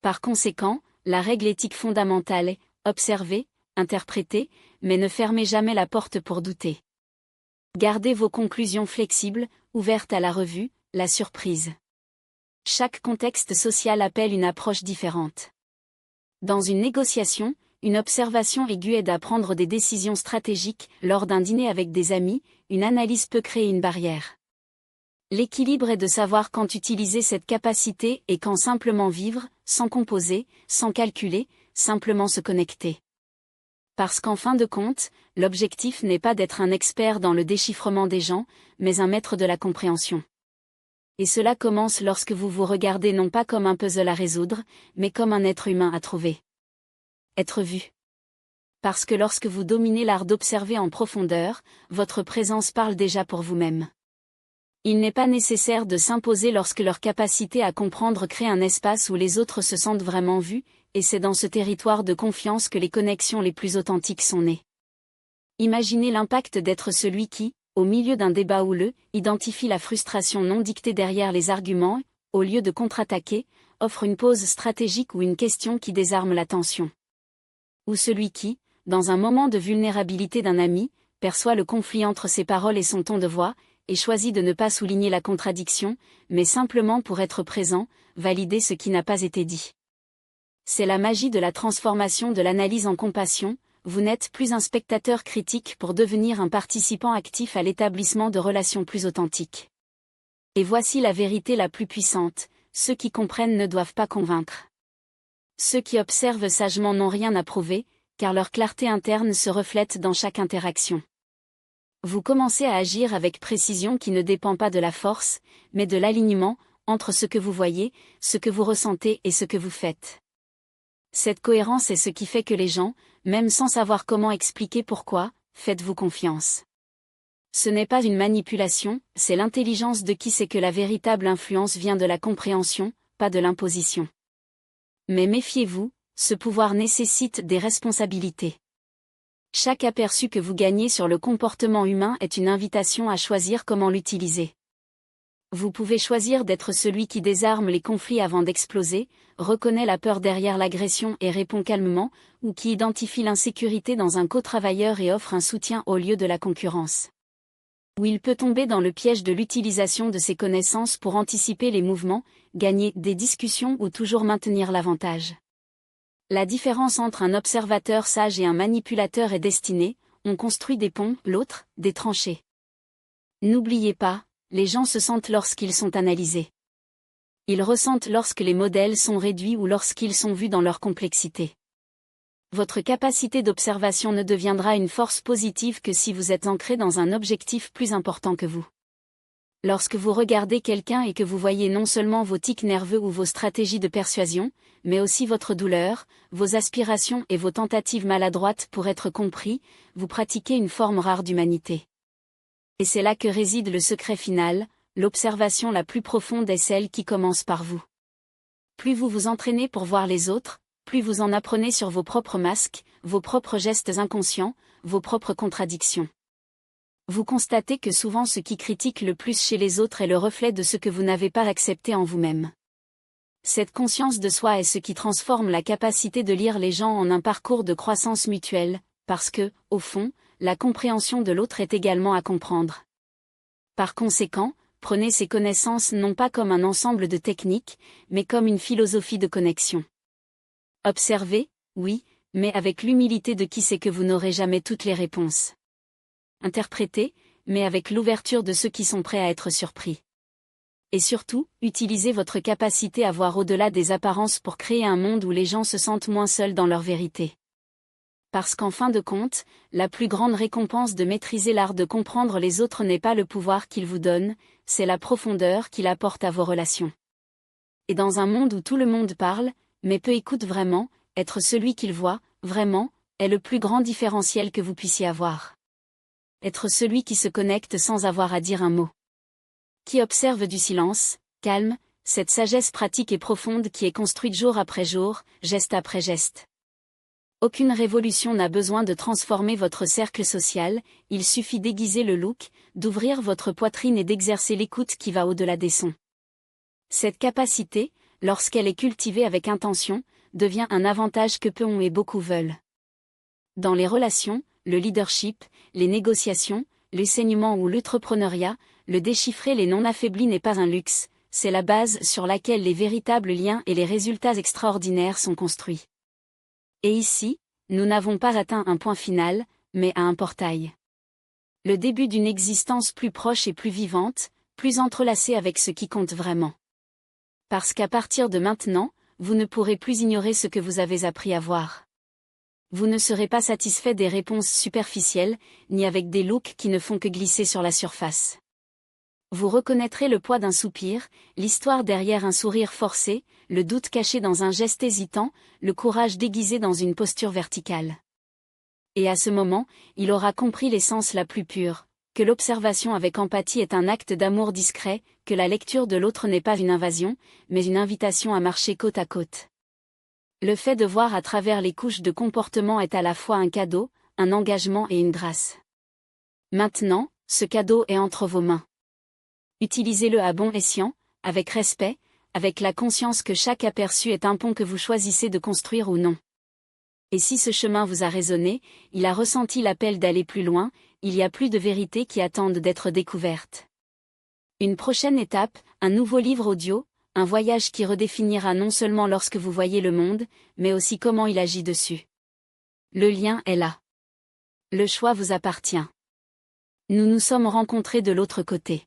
Par conséquent, la règle éthique fondamentale est « observer, interpréter, mais ne fermez jamais la porte pour douter ». Gardez vos conclusions flexibles, ouvertes à la revue, la surprise. Chaque contexte social appelle une approche différente. Dans une négociation, une observation aiguë aide à prendre des décisions stratégiques. Lors d'un dîner avec des amis, une analyse peut créer une barrière. L'équilibre est de savoir quand utiliser cette capacité et quand simplement vivre, sans composer, sans calculer, simplement se connecter. Parce qu'en fin de compte, l'objectif n'est pas d'être un expert dans le déchiffrement des gens, mais un maître de la compréhension. Et cela commence lorsque vous vous regardez non pas comme un puzzle à résoudre, mais comme un être humain à trouver. Être vu. Parce que lorsque vous dominez l'art d'observer en profondeur, votre présence parle déjà pour vous-même. Il n'est pas nécessaire de s'imposer lorsque leur capacité à comprendre crée un espace où les autres se sentent vraiment vus, et c'est dans ce territoire de confiance que les connexions les plus authentiques sont nées. Imaginez l'impact d'être celui qui, au milieu d'un débat houleux, identifie la frustration non dictée derrière les arguments, au lieu de contre-attaquer, offre une pause stratégique ou une question qui désarme la tension. Ou celui qui, dans un moment de vulnérabilité d'un ami, perçoit le conflit entre ses paroles et son ton de voix, et choisit de ne pas souligner la contradiction, mais simplement pour être présent, valider ce qui n'a pas été dit. C'est la magie de la transformation de l'analyse en compassion. Vous n'êtes plus un spectateur critique pour devenir un participant actif à l'établissement de relations plus authentiques. Et voici la vérité la plus puissante, ceux qui comprennent ne doivent pas convaincre. Ceux qui observent sagement n'ont rien à prouver, car leur clarté interne se reflète dans chaque interaction. Vous commencez à agir avec précision qui ne dépend pas de la force, mais de l'alignement, entre ce que vous voyez, ce que vous ressentez et ce que vous faites. Cette cohérence est ce qui fait que les gens, même sans savoir comment expliquer pourquoi, faites-vous confiance. Ce n'est pas une manipulation, c'est l'intelligence de qui sait que la véritable influence vient de la compréhension, pas de l'imposition. Mais méfiez-vous, ce pouvoir nécessite des responsabilités. Chaque aperçu que vous gagnez sur le comportement humain est une invitation à choisir comment l'utiliser. Vous pouvez choisir d'être celui qui désarme les conflits avant d'exploser, reconnaît la peur derrière l'agression et répond calmement, ou qui identifie l'insécurité dans un co-travailleur et offre un soutien au lieu de la concurrence. Ou il peut tomber dans le piège de l'utilisation de ses connaissances pour anticiper les mouvements, gagner des discussions ou toujours maintenir l'avantage. La différence entre un observateur sage et un manipulateur est destinée, on construit des ponts, l'autre, des tranchées. N'oubliez pas, les gens se sentent lorsqu'ils sont analysés. Ils ressentent lorsque les modèles sont réduits ou lorsqu'ils sont vus dans leur complexité. Votre capacité d'observation ne deviendra une force positive que si vous êtes ancré dans un objectif plus important que vous. Lorsque vous regardez quelqu'un et que vous voyez non seulement vos tics nerveux ou vos stratégies de persuasion, mais aussi votre douleur, vos aspirations et vos tentatives maladroites pour être compris, vous pratiquez une forme rare d'humanité. Et c'est là que réside le secret final, l'observation la plus profonde est celle qui commence par vous. Plus vous vous entraînez pour voir les autres, plus vous en apprenez sur vos propres masques, vos propres gestes inconscients, vos propres contradictions. Vous constatez que souvent ce qui critique le plus chez les autres est le reflet de ce que vous n'avez pas accepté en vous-même. Cette conscience de soi est ce qui transforme la capacité de lire les gens en un parcours de croissance mutuelle, parce que, au fond, la compréhension de l'autre est également à comprendre. Par conséquent, prenez ces connaissances non pas comme un ensemble de techniques, mais comme une philosophie de connexion. Observez, oui, mais avec l'humilité de qui sait que vous n'aurez jamais toutes les réponses. Interprétez, mais avec l'ouverture de ceux qui sont prêts à être surpris. Et surtout, utilisez votre capacité à voir au-delà des apparences pour créer un monde où les gens se sentent moins seuls dans leur vérité. Parce qu'en fin de compte, la plus grande récompense de maîtriser l'art de comprendre les autres n'est pas le pouvoir qu'ils vous donnent, c'est la profondeur qu'il apporte à vos relations. Et dans un monde où tout le monde parle, mais peu écoute vraiment, être celui qu'il voit, vraiment, est le plus grand différentiel que vous puissiez avoir. Être celui qui se connecte sans avoir à dire un mot. Qui observe du silence, calme, cette sagesse pratique et profonde qui est construite jour après jour, geste après geste. Aucune révolution n'a besoin de transformer votre cercle social, il suffit d'aiguiser le look, d'ouvrir votre poitrine et d'exercer l'écoute qui va au-delà des sons. Cette capacité, lorsqu'elle est cultivée avec intention, devient un avantage que peu ont et beaucoup veulent. Dans les relations, le leadership, les négociations, l'enseignement ou l'entrepreneuriat, le déchiffrer les non affaiblis n'est pas un luxe, c'est la base sur laquelle les véritables liens et les résultats extraordinaires sont construits. Et ici, nous n'avons pas atteint un point final, mais à un portail. Le début d'une existence plus proche et plus vivante, plus entrelacée avec ce qui compte vraiment. Parce qu'à partir de maintenant, vous ne pourrez plus ignorer ce que vous avez appris à voir. Vous ne serez pas satisfait des réponses superficielles, ni avec des looks qui ne font que glisser sur la surface. Vous reconnaîtrez le poids d'un soupir, l'histoire derrière un sourire forcé, le doute caché dans un geste hésitant, le courage déguisé dans une posture verticale. Et à ce moment, il aura compris l'essence la plus pure, que l'observation avec empathie est un acte d'amour discret, que la lecture de l'autre n'est pas une invasion, mais une invitation à marcher côte à côte. Le fait de voir à travers les couches de comportement est à la fois un cadeau, un engagement et une grâce. Maintenant, ce cadeau est entre vos mains. Utilisez-le à bon escient, avec respect, avec la conscience que chaque aperçu est un pont que vous choisissez de construire ou non. Et si ce chemin vous a résonné, il a ressenti l'appel d'aller plus loin, il y a plus de vérités qui attendent d'être découvertes. Une prochaine étape, un nouveau livre audio, un voyage qui redéfinira non seulement lorsque vous voyez le monde, mais aussi comment il agit dessus. Le lien est là. Le choix vous appartient. Nous nous sommes rencontrés de l'autre côté.